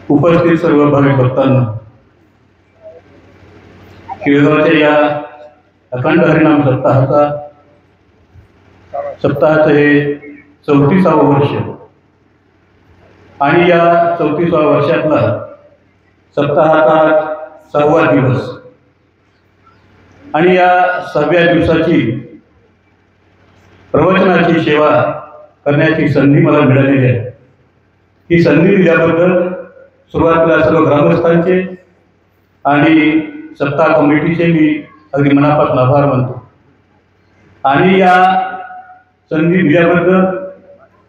उपस्थित सर्व भाविक भक्तांना केळगावच्या या अखंड हरिनाम सप्ताहाचं हे 34वे वर्ष आणि या 34व्या वर्षातला सप्ताहाचा 6वा दिवस आणि या 6व्या दिवसाची प्रवचनाची सेवा करण्याची संधी मला मिळालेली आहे। ही संधी दिल्याबद्दल सुरुवातीला सर्व ग्रामस्थांचे आणि सप्ताह कमिटीचे मी अगदी मनापासून आभार मानतो। आणि या संधी दिल्याबद्दल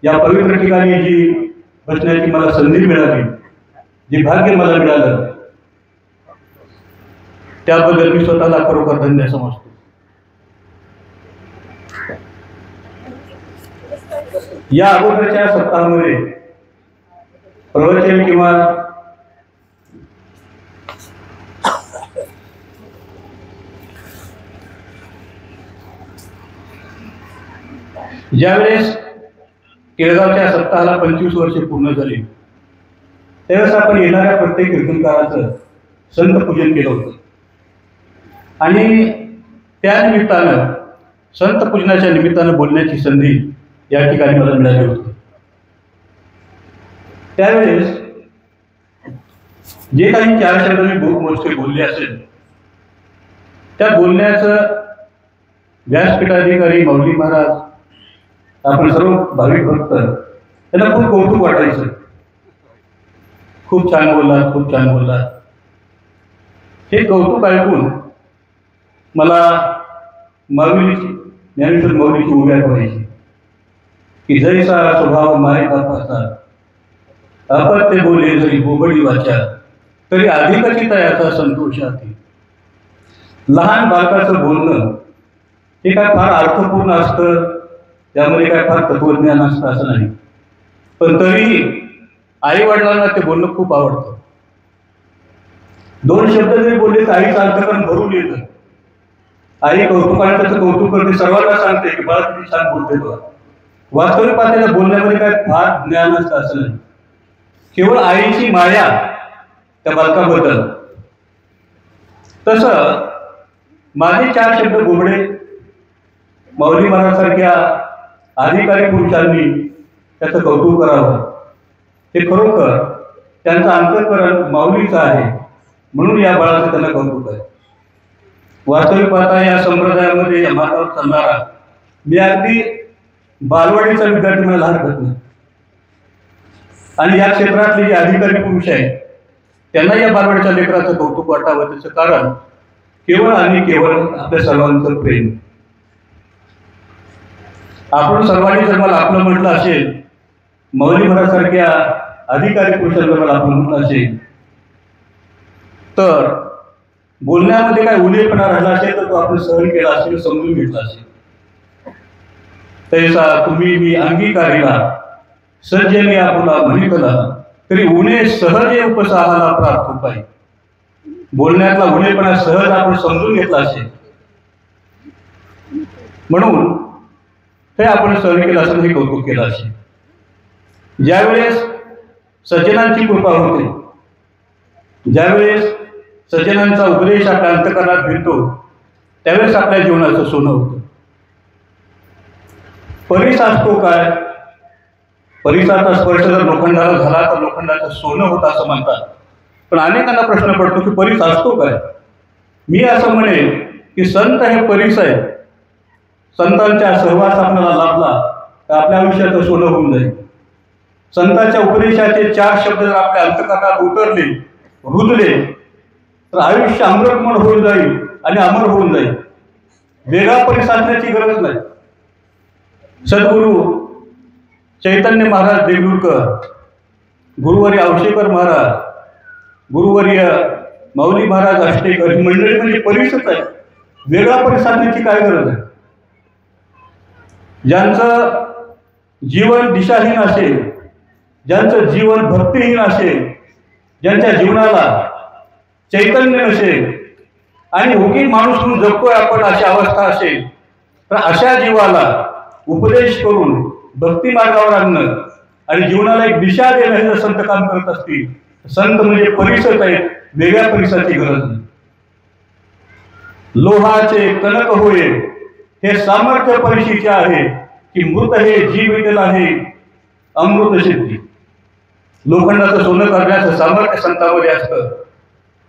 या पवित्र ठिकाणी जी बसण्याची मला संधी मिळाली, जे भाग्य मला मिळालं, त्याबद्दल मी स्वतःला खरोखर धन्य समजतो। या अगोदरच्या सप्ताहामध्ये प्रवचन किंवा ज्यावेळेस केळगावच्या सप्ताहाला 25 वर्षे पूर्ण झाली, त्यावेळेस आपण येणाऱ्या प्रत्येक कीर्तनकाराचं संत पूजन केलं होतं आणि त्या निमित्तानं संत पूजनाच्या निमित्तानं बोलण्याची संधी या ठिकाणी मला मिळाली होती। त्यावेळेस जे काही 4 शब्द मी मोजके बोलले असेल, त्या बोलण्याचं व्यासपीठाधिकारी माऊली महाराज, आपण सर्व भाविक भक्त त्यांना खूप कौतुक वाटायचं। खूप छान बोललात, खूप छान बोललात। हे कौतुक ऐकून मला माऊलीची, ज्ञानेश्वर माऊलीची उभ्यात व्हायची की जैसा स्वभाव माय बापाचा, अपत्य बोले जरी बोबडी वाचा, तरी अधिकची तयाचा संतोष आहे। लहान बालकाचं बोलणं हे काय फार अर्थपूर्ण असतं, त्यामध्ये काय फार तत्वज्ञान असतं असं नाही, पण तरी आई वडिलांना ते बोलणं खूप आवडतं। 2 शब्द जरी बोलले तर आईचं अंतकरण भरून येतं। आई कौतुकाने त्याचं कौतुक करते, सर्वांना सांगते की बाळा किती छान बोलते बघा। वास्तविक पाहता बोलण्यामध्ये काय फार ज्ञान असतं असं नाही, केवळ आईची माया त्या बालकाबद्दल। तसं माझे 4 शब्द बोबडे माऊली महाराजांसारख्या अधिकारी पुरुषांनी त्याचं कौतुक करावं, हे खरोखर त्यांचं अंतःकरण माऊलीचं आहे, म्हणून या बाळाचं त्यांना कौतुक आहे। वास्तविक पाहता या संप्रदायामध्ये या मार्गावर चालणारा मी अगदी बालवाडीचा विद्यार्थी मला हरकत नाही, आणि या क्षेत्रातले जे अधिकारी पुरुष आहेत त्यांना या बालवाडीच्या लेकराचं कौतुक वाटावं, त्याचं कारण केवळ आणि केवळ आपल्या सर्वांचं प्रेम। आपण सर्वांनी जर मला आपलं म्हटलं असेल, माऊली महाराजांसारख्या अधिकारी पुरुषांना मला आपण म्हटलं असेल, तर बोलण्यामध्ये काय उणेपणा राहिला असेल तर तो आपण सहन केला असेल, समजून घेतला असेल। तैसा तुम्ही मी अंगीकारिला सज्जनी आपुला म्हणितला, तरी उणे सहज उपसाहाला प्राप्त पाहिजे। बोलण्यातला उणेपणा सहज आपण समजून घेतला असेल, म्हणून हे आपण सहन केलं असेल, हे कौतुक केलं असेल। ज्यावेळेस सज्जनांची कृपा होते, ज्यावेळेस सज्जनांचा उपदेश आपल्या अंतःकरणात भिडतो, त्यावेळेस आपल्या जीवनाचं सोनं होतं। परीस असतो काय, परिसाचा स्पर्श जर लोखंडाला झाला तर लोखंडाचं सोनं होतं असं म्हणतात, पण अनेकांना प्रश्न पडतो की परीस असतो काय। मी असं म्हणेन की संत हे परीस आहे। संतांच्या सहवास आपल्याला लाभला तर आपल्या आयुष्याचं सोनं होऊन जाईल। संतांच्या उपदेशाचे 4 शब्द जर आपल्या अंतःकरणात उतरले, रुजले, तर आयुष्य अमृतमय होऊन जाईल आणि अमर होऊन जाईल। वेगळा परीस असण्याची गरज नाही। सद्गुरू चैतन्य महाराज देगलूरकर, गुरुवर्य औशेकर महाराज, गुरुवर्य माऊली महाराज अष्टेकर, ही मंडळी म्हणजे परीसच आहे। वेगळा परीस असण्याची काय गरज आहे। ज्यांचं जीवन दिशाहीन असेल, ज्यांचं जीवन भक्तिहीन असेल, ज्यांच्या जीवनाला चैतन्य नसेल आणि उगी माणूस म्हणून जगतोय आपण अशी अवस्था असेल, तर अशा जीवाला उपदेश करून भक्ती मार्गावर आणणं आणि जीवनाला एक दिशा देणं हे संत काम करत असतील, संत म्हणजे परिसच आहेत, वेगळ्या परिसाची गरज नाही. लोहाचे कनक होय हे सामर्थ्य परिशीचे आहे, की मृत हे जीवितल आहे अमृत सिद्धी. लोखंडाचं सोनं करण्याचं सामर्थ्य संतांमध्ये असतं.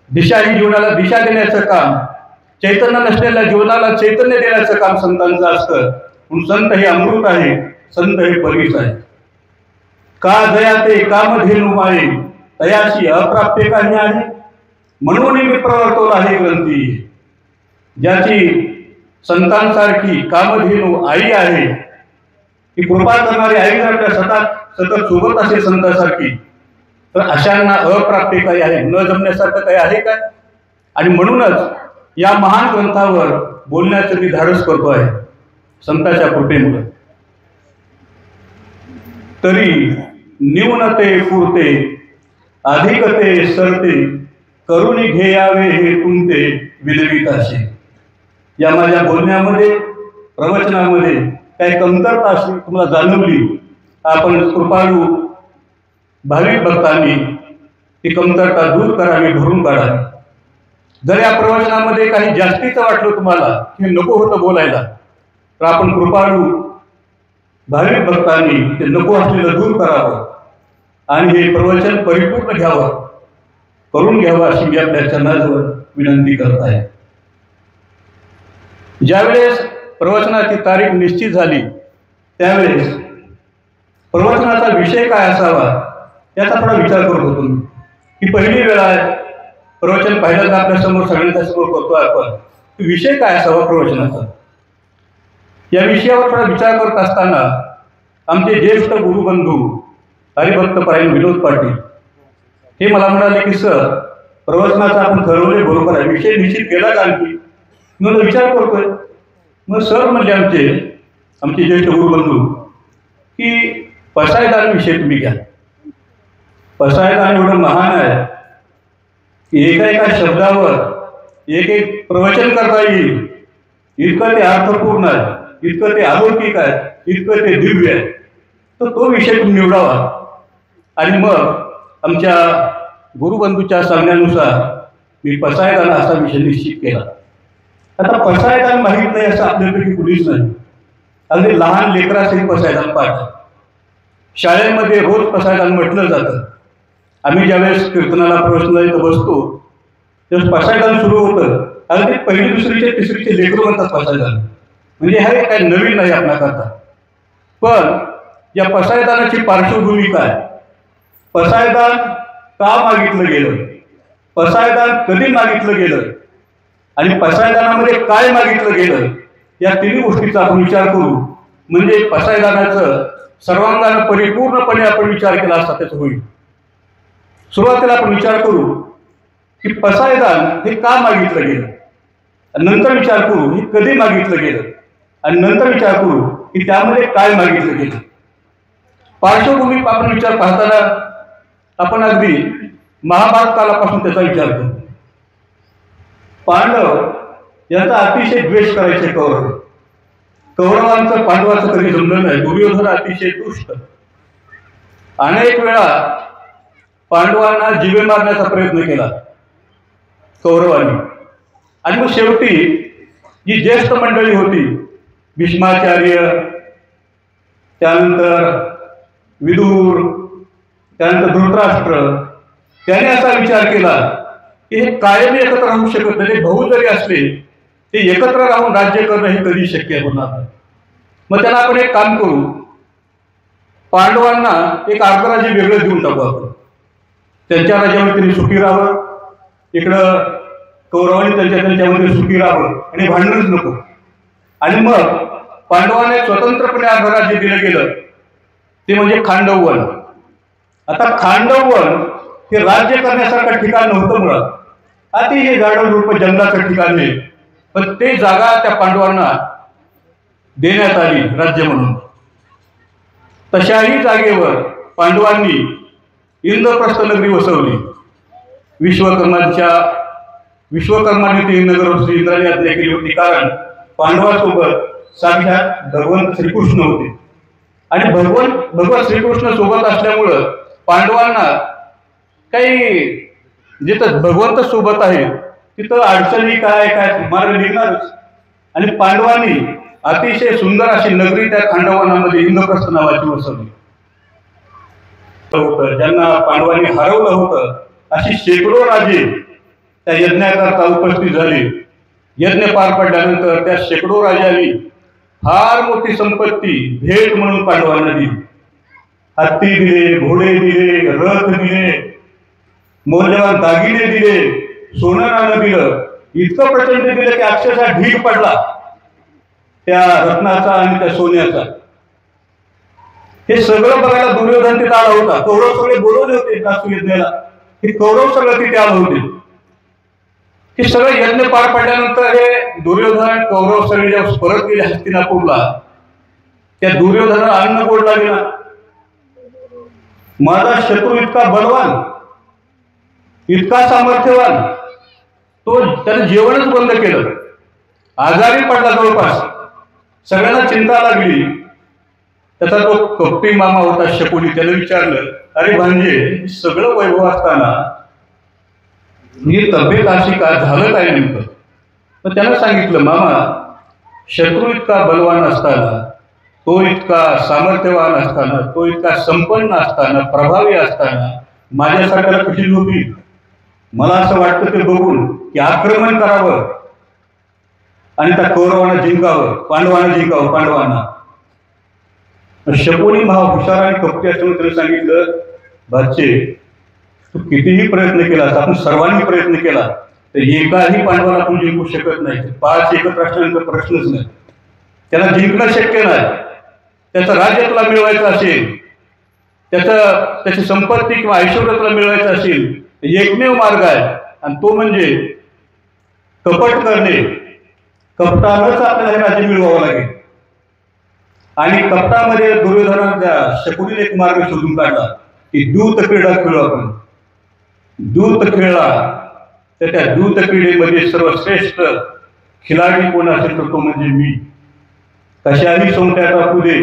दिशाही जीवनाला दिशा देण्याचं काम, चैतन्य नसलेल्या जीवनाला चैतन्य देण्याचं काम संतांचं असतं. म्हणून संत हे अमृत आहे, संत हे परीस आहे. का जया ते कामधेनु माये तयाशी अप्राप्य काही आहे, म्हणून मी प्रवर्तवला आहे ग्रंथी. ज्याची संतांसारखी कामधेनु आई आहे, की कृपा करणारी आई जर आपल्या सतत सोबत असेल संतांसारखी, तर अशांना अप्राप्य काही आहे, न जमण्यासारखं काही आहे काय. आणि म्हणूनच या महान ग्रंथावर बोलण्याचं मी धाडस करतो आहे संतांच्या कृपेमुळे. तरी न्यूनते पुरते अधिकते सरते करुणी घेयावे हे तुमते विलवित असे. या माझ्या बोलण्यामध्ये प्रवचनामध्ये काही कमतरता अशी तुम्हाला जाणवली, आपण कृपाळू भाविक भक्तांनी ती कमतरता दूर करावी, भरून काढावी. जर या प्रवचनामध्ये काही जास्तीचं वाटलं तुम्हाला की नको होतं बोलायला, तर आपण कृपाळू भाविक भक्तांनी ते नको असलेलं दूर करावं आणि हे प्रवचन परिपूर्ण करून घ्यावं अशी मी आपल्या चरणाजवळ विनंती करत आहे. ज्यावेळेस प्रवचनाची तारीख निश्चित झाली त्यावेळेस प्रवचनाचा विषय काय असावा याचा थोडा विचार करत होतो मी. ही पहिली वेळ आहे प्रवचन पहिल्यांदा आपल्या समोर सगळ्यांच्या समोर करतो आपण. विषय काय असावा प्रवचनाचा, या विषयावर थोडा विचार करत असताना आमचे ज्येष्ठ गुरुबंधू हरिभक्तपरायण विनोद पाटील हे मला म्हणाले की सर, प्रवचनाचा आपण ठरवले बरोबर आहे, विषय निश्चित केला का आणखी. म्हणून विचार करतोय. मग सर म्हणजे आमचे ज्येष्ठ गुरुबंधू की पसायदान विषय तुम्ही घ्या. पसायदान एवढं महान आहे की एका शब्दावर एक प्रवचन करता येईल, इतकं ते अर्थपूर्ण आहे, इतकं ते अलौकिक आहे, इतकं ते दिव्य आहे. तर तो विषय तुम्ही निवडावा. आणि मग आमच्या गुरुबंधूच्या सांगण्यानुसार मी पसायदान असा विषय निश्चित केला. आता पसायदान माहीत नाही असं आपल्यापैकी कुणीच नाही. अगदी लहान लेकरासाठी पसायदान पाहतात. शाळेमध्ये रोज पसायदान म्हटलं जातं. आम्ही ज्यावेळेस कीर्तनाला प्रवचनाला इथं बसतो त्यावेळेस पसायदान सुरू होतं. अगदी पहिली दुसरीचे तिसरीचे लेकरं म्हणतात पसायदान. म्हणजे हे काय नवीन नाही आपल्याकरता. पण या पसायदानाची पार्श्वभूमी काय, पसायदान का मागितलं गेलं, पसायदान कधी मागितलं गेलं आणि पसायदानामध्ये काय मागितलं गेलं, या तिन्ही गोष्टीचा आपण विचार करू. म्हणजे पसायदानाचं सर्वांगानं परिपूर्णपणे आपण विचार केला असता त्याचं होईल. सुरुवातीला आपण विचार करू की पसायदान हे का मागितलं गेलं, नंतर विचार करू हे कधी मागितलं गेलं, आणि नंतर विचार करू की त्यामध्ये काय मागितलं गेलं. पार्श्वभूमी आपण विचार पाहताना आपण अगदी महाभारत कालापासून त्याचा विचार करू. पांडव यांचा अतिशय द्वेष करायचे कौरव. कौरवांचं पांडवाचं कधी जमलं नाही. दुर्योधन अतिशय दुष्ट. अनेक वेळा पांडवांना जीवे मारण्याचा प्रयत्न केला कौरवांनी. आणि मग शेवटी जी ज्येष्ठ मंडळी होती, भीष्माचार्य, त्यानंतर विदुर, त्यानंतर धृतराष्ट्र, त्याने असा विचार केला की हे कायम एकत्र राहू शकत नाही. भाऊ जरी असले ते एकत्र राहून राज्य करणं हे कधी शक्य होणार नाही. मग त्याला आपण एक काम करू, पांडवांना एक अर्धराज्य वेगळं देऊन टाकू आपण. त्यांच्या राज्यामध्ये त्यांनी सुखी राहावं, इकडं कौरवांनी त्यांच्यामध्ये सुखी राहावं आणि भांडणच नको. आणि मग पांडवांना स्वतंत्रपणे अर्धराज्य दिलं गेलं, ते म्हणजे खांडववन. आता खांडववन हे राज्य करण्यासारखं ठिकाण नव्हतं मुळात. अतिशय झाडझुडपं जंगलाचं ठिकाण आहे. पण ते जागा त्या पांडवांना देण्यात आली राज्य म्हणून. तशाही जागेवर पांडवांनी इंद्रप्रस्थ नगरी वसवली. विश्वकर्माने ती नगर इंद्राने आज्ञा केली होती. कारण पांडवासोबत साक्षात भगवंत श्रीकृष्ण होते. आणि भगवान श्रीकृष्ण सोबत असल्यामुळं पांडवांना काही जिथं भगवंत सोबत आहे तिथं अडचणी काय काय मार्ग निघणारच. आणि पांडवांनी अतिशय सुंदर अशी नगरी त्या खांडवनामध्ये इंद्रप्रस्थ नावाची वसवली होतं. ज्यांना पांडवांनी हरवलं होतं अशी शेकडो राजे त्या यज्ञाकरता उपस्थित झाले. यज्ञ पार पडल्यानंतर त्या शेकडो राजांनी फार मोठी संपत्ती भेट म्हणून पांडवांना दिली. हत्ती दिले, घोडे दिले, रथ दिले, मौल्यवान दागिने दिले, सोनं नाणं दिलं. इतकं प्रचंड दिलं की अक्षरशः ढीग पडला त्या रत्नाचा आणि त्या सोन्याचा. हे सगळं बघायला दुर्योधन तिथे आला होता. कौरव सगळे बोलवले होते यज्ञाला. हे कौरव सगळं तिथे आलं होते. हे सगळं यज्ञ पार पडल्यानंतर हे दुर्योधन कौरव सगळे जेव्हा परत गेले हस्तिनापूरला, त्या दुर्योधनाला अन्न गोड लागला. माझा शत्रू इतका बलवान, इतका सामर्थ्यवान, तो त्याने जेवणच बंद केलं, आजारी पडला जवळपास. सगळ्यांना चिंता लागली. त्याचा तो कपटी मामा होता शकुनी, त्याने विचारलं, अरे भांजे, सगळं वैभव असताना ही तब्येत अशी का, झालं काय नेमकं? तर त्यानं सांगितलं, मामा, शत्रू इतका बलवान असताना, तो इतका सामर्थ्यवान असताना, तो इतका संपन्न असताना, प्रभावी असताना माझ्यासारख्याला कशी झोप येईल? मला असं वाटतं ते बघून की आक्रमण करावं आणि त्या कौरवांना जिंकावं, पांडवांना. शकुनी हुशार आणि कपटी असल्यामुळे त्याने सांगितलं, बाचे, तू कितीही प्रयत्न केला, आपण सर्वांनी प्रयत्न केला तर एकाही पांडवाला आपण जिंकू शकत नाही. 5 एकत्र असल्यानंतर प्रश्नच नाही. त्याला जिंकणं शक्य नाही. त्याचं राज्य तुला मिळवायचं असेल, त्याची संपत्ती किंवा ऐश्वर्य तुला मिळवायचं असेल, एकमेव मार्ग आहे आणि तो म्हणजे कपट करणे. कपटानंच आपल्याला हे राज्य मिळवावं लागेल. आणि कपटामध्ये दुर्योधनाच्या शकुनीने एक मार्ग शोधून काढला की दूत क्रीडा खेळू आपण. दूत खेळला तर त्या दूत क्रीडेमध्ये सर्वश्रेष्ठ खिलाडी कोण असेल तर तो म्हणजे मी. कशाही सोंगट्या टाकू दे,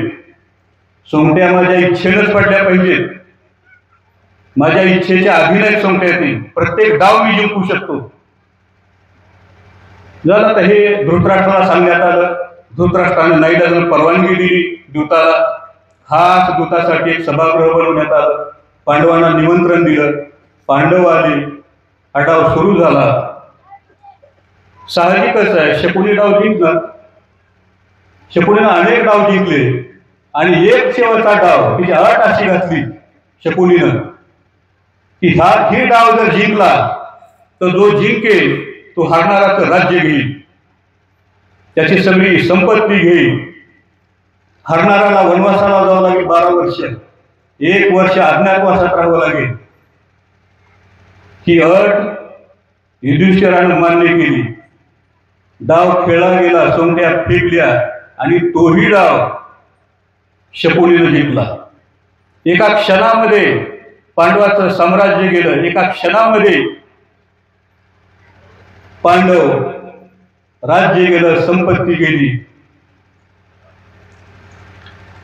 सोंगट्या माझ्या इच्छेनंच पडल्या पाहिजेत. माझ्या इच्छेच्या अधीन सोंगट्या येते. प्रत्येक डाव मी जिंकू शकतो. झालं. तर हे धृतराष्ट्राला सांगण्यात आलं. धृतराष्ट्राने नाईलाजाने परवानगी दिली दूताला. खास दूतासाठी एक सभागृह बनवण्यात आलं. पांडवांना निमंत्रण दिलं. पांडव आले. हा डाव सुरू झाला. साहजिकच आहे, शकुनी डाव जिंकला. शकुनीनं अनेक डाव जिंकले आणि एक शेवटचा डाव, तिची अट अशी घातली शकुनीनं की ही डाव जर जिंकला तर जो जिंकेल तो हारणारा तर राज्य घेईल, त्याची सगळी संपत्ती घेईल. हरणाऱ्याला वनवासाला जावं लागेल 12 वर्ष, 1 वर्ष अज्ञातवासात राहावं लागेल. ही अट युधिष्ठिरानं मान्य केली. डाव खेळला गेला, सोंगट्या फेकल्या आणि तोही डाव शकुनीनं जिंकला. एका क्षणामध्ये पांडवाचं साम्राज्य गेलं. एका क्षणामध्ये पांडव राज्य गेलं, संपत्ती गेली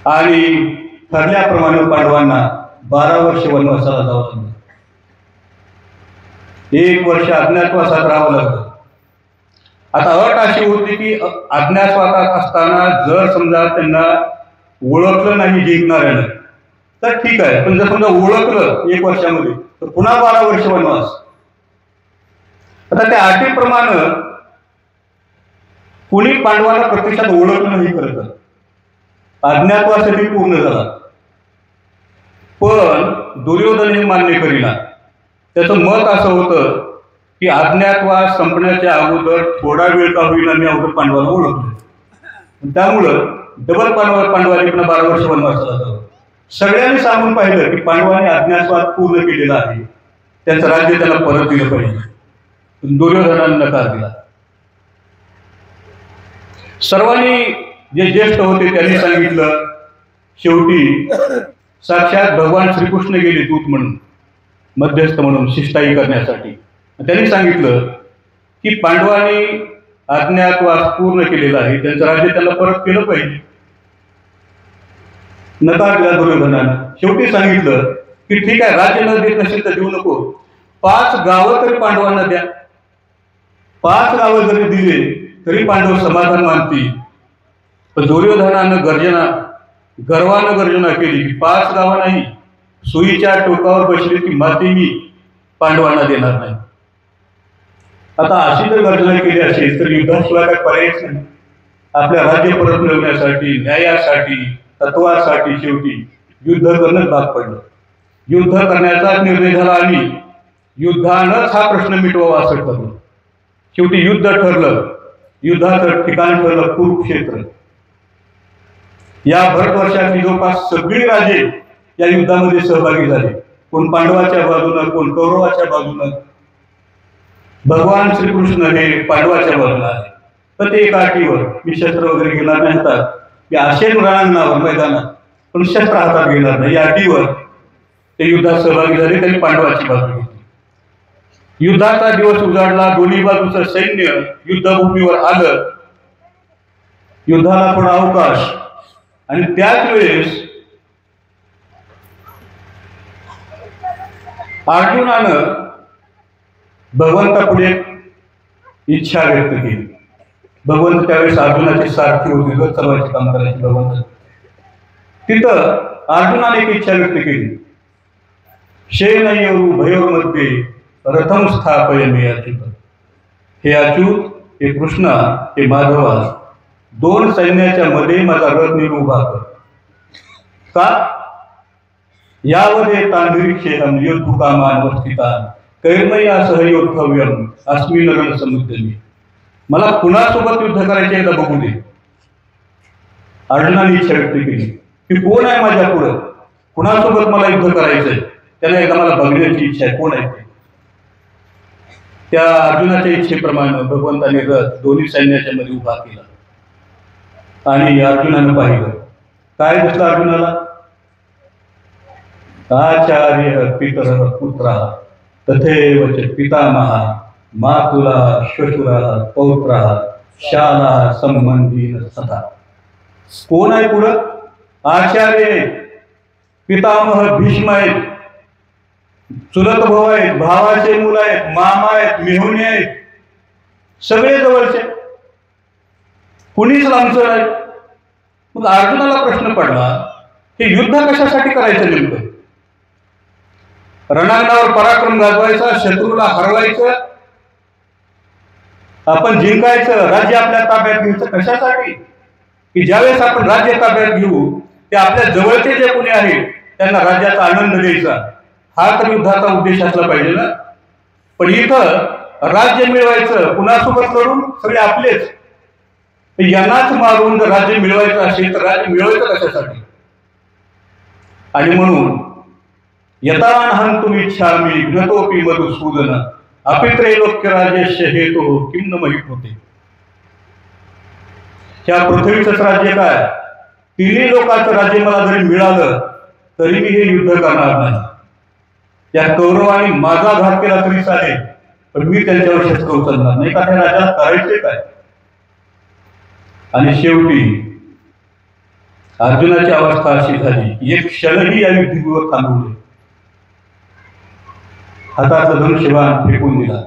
आणि ठरल्याप्रमाणे पांडवांना 12 वर्ष वनवासाला जावं लागलं. 1 वर्ष अज्ञातवासात राहावं लागलं. आता अट अशी होती की अज्ञातवासात असताना जर समजा त्यांना ओळखलं नाही जिंकणाऱ्यानं तर ठीक आहे, पण जर समजा ओळखलं 1 वर्षामध्ये तर पुन्हा 12 वर्ष वनवास. आता त्या अटीप्रमाणे कुणी पांडवांना प्रत्यक्षात ओळखलं नाही करत. अज्ञातवासही पूर्ण झाला. पण दुर्योधन हे मान्य करीना. त्याचं मत असं होतं की अज्ञातवास संपण्याच्या अगोदर थोडा वेळ का होईना मी अगोदर पांडवाला ओळखलं. त्यामुळं डबल पांडवांनी पुन्हा 12 वर्ष वनवासाला जावं. सगळ्यांनी सांगून पाहिलं की पांडवांनी अज्ञातवास पूर्ण केलेला आहे, त्यांचं राज्य त्यांना परत दिलं पाहिजे. दुर्योधनाने नकार दिला. सर्वांनी जे ज्येष्ठ होते त्यांनी सांगितलं. शेवटी साक्षात भगवान श्रीकृष्ण गेले दूत म्हणून, मध्यस्थ म्हणून शिष्टाई करण्यासाठी. त्यांनी सांगितलं की पांडवांनी अज्ञातवास पूर्ण केलेला आहे, त्यांचं राज्य त्यांना परत केलं पाहिजे. नकार दिला दुर्योधनानं. शेवटी सांगितलं की ठीक आहे, राज्य न देत नसेल तर देऊ नको, 5 गावं तरी पांडवांना द्या. 5 गावं जरी दिले तरी पांडव समाधान मानतील. पण दुर्योधनानं गर्वानं गर्जना केली की 5 गावं नाही, सुईच्या टोकावर बसली की माती मी पांडवांना देणार नाही. आता अशी जर गर्जना केली असेल तर युद्धाशिवाय काय पर्यायच नाही. आपल्या राज्य परत मिळवण्यासाठी, न्यायासाठी, तत्वासाठी शेवटी युद्ध करणंच भाग पडलं. युद्ध करण्याचा निर्णय झाला आणि युद्धानंच हा प्रश्न मिटवावा असं ठरलं. शेवटी युद्ध ठरलं. युद्धाचं ठिकाण ठरलं कुरुक्षेत्र. या भरतवर्षातली जवळपास सगळी राजे या युद्धामध्ये सहभागी झाले. कोण पांडवाच्या बाजूनं, कोण कौरवाच्या बाजूनं. भगवान श्रीकृष्ण हे पांडवाच्या बाजूला आहे. तर ते एका अटीवर, मी शस्त्र वगैरे घेणार नाही हातात, मी असेल रणांगणावर मैदानात, पण शस्त्र हातात घेणार नाही, या अटीवर ते युद्धात सहभागी झाले. त्यांनी पांडवाची बाजू घेतली. युद्धाचा दिवस उजाडला. दोन्ही बाजूचं सैन्य युद्धभूमीवर आलं. युद्धाला थोडा अवकाश. आणि त्याच वेळेस अर्जुनानं भगवंतापुढे इच्छा व्यक्त केली. भगवंत त्यावेळेस अर्जुनाची सारथी होती, रोज सर्वांचे काम करायचे भगवंत. तिथं अर्जुनाने एक इच्छा व्यक्त केली. शेनयोरु भयोर्मध्ये रथम स्थापयामि अच्युत. हे अच्युत, हे कृष्णा, हे माधवा, 2 सैन्याच्या मध्ये माझा रथ नेऊन उभा कर. का? यावदे तांद्रिक्षेहम योद्धुकामान वस्थितान कैर्मया सहयोद्धव्यम अस्मिन रणसमुद्यमी. मला कुणासोबत युद्ध करायचे एकदा बघू दे. अर्जुनाने इच्छा व्यक्त केली की कोण आहे माझ्या पुढं, कुणासोबत मला युद्ध करायचंय, त्याला एकदा मला बघण्याची इच्छा आहे, कोण आहे ते. त्या अर्जुनाच्या इच्छेप्रमाणे भगवंताने रथ दोन्ही सैन्याच्या मध्ये उभा केला. आणि अर्जुनानं पाहिलं. काय दिसलं अर्जुनाला? आचार्य पितर पुत्र तथैव च पितामहा मातुला श्वशुरा पौत्रा शाला संबंधीन सदा. कोण आहे पुढं? आचार्य आहेत, पितामह भीष्म आहेत, चुलत भाऊ आहेत, भावाचे मुलं आहेत, मामा आहेत, मेहुणे आहेत, सगळे जवळचे, कुणीच लांबचं नाही. मग अर्जुनाला प्रश्न पडला, हे युद्ध कशासाठी करायचं नेमकं? रणांगणावर पराक्रम गाजवायचा, शत्रूला हरवायचं, आपण जिंकायचं, राज्य आपल्या ताब्यात घ्यायचं कशासाठी? की ज्यावेळेस आपण राज्य ताब्यात घेऊ ते आपल्या जवळचे जे कोणी आहेत त्यांना राज्याचा आनंद द्यायचा, हा तर युद्धाचा उद्देश असला पाहिजे ना. पण इथं राज्य मिळवायचं, कुणासोबत लढून? सगळे आपलेच. यांनाच मारून जर राज्य मिळवायचं असेल तर राज्य मिळवायचं कशासाठी? आणि म्हणून यतान हंतुम इच्छामि घ्नतोपि मधुसूदन अपि त्रैलोक्य राजेश हेतु किम न महित होते. त्या पृथ्वीचंच राज्य काय, 3 लोकांचं राज्य मला जरी मिळालं तरी मी हे युद्ध करणार नाही. या कौरवाने माझा घात केला तरी चालेल, पण मी त्यांच्यावर शस्त्र उचलणार नाही. का त्या राजाला करायचे काय? आणि शेवटी अर्जुनाची अवस्था अशी झाली, एक क्षणही या युद्धभूमीवर थांबवले, हातातलं धनुष्यबाण फेकून दिला.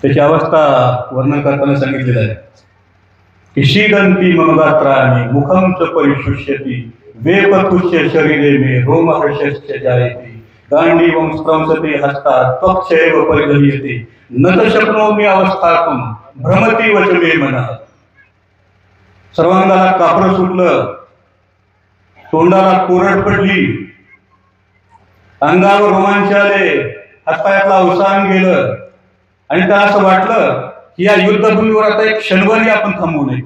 त्याची अवस्था वर्णन करताना सांगितलेलं आहे की शीदंती मम गात्राणि मुखम च परिशुष्यति वेपतुष्य शरीरे मे रोमहर्षश्च जायते गांडीवं स्त्रंसते हस्तात् त्वक्षैव परिदह्यते न च शक्नोमि अवस्थातुं भ्रमति वच मे मनः. सर्वांगाला कापड सुटलं, तोंडाला कोरड पडली, अंगावर रोमांच आले, हातपायातला अवसान गेलं आणि त्याला असं वाटलं की या युद्धभूमीवर आता एक क्षणभरही आपण थांबवू नये.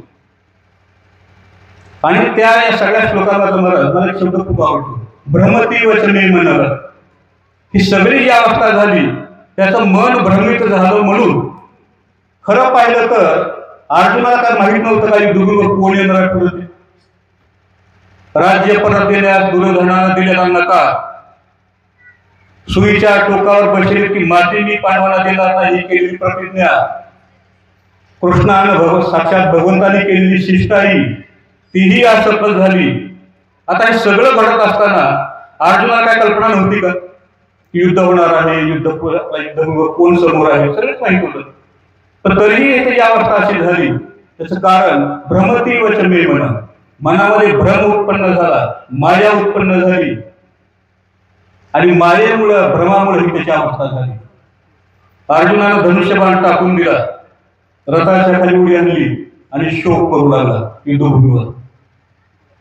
आणि त्या या सगळ्या श्लोकांचा मला एक शब्द खूप आवडतो, भ्रमती वचने मनः. ही सगळी जी अवस्था झाली त्याचं मन भ्रमित झालं. म्हणून खरं पाहिलं तर अर्जुनाला काय माहित नव्हतं का युद्धभूमीवर कोण येणार पुढे. राज्य परत देण्यास दुर्योधनानं दिलेला नकार, सुईच्या टोकावर बसेल की माती मी पांडवांना देणार नाही केलेली प्रतिज्ञा, कृष्णानं साक्षात भगवंताने केलेली शिष्टाई, तीही असफल झाली. आता हे सगळं घडत असताना अर्जुनाला काय कल्पना नव्हती का की युद्ध होणार आहे, युद्ध कोण समोर आहे, सगळंच माहित होतं. पण तरीही त्याची अवस्था अशी झाली. त्याचं कारण भ्रमती वच मे मन, मनामध्ये भ्रम उत्पन्न झाला, माया उत्पन्न झाली आणि मायेमुळं भ्रमामुळे ही त्याची अवस्था झाली. अर्जुनानं धनुष्यबाण टाकून दिला, रथाच्या खाली उडी आणली आणि शोक करू लागला युद्धभूमीवर.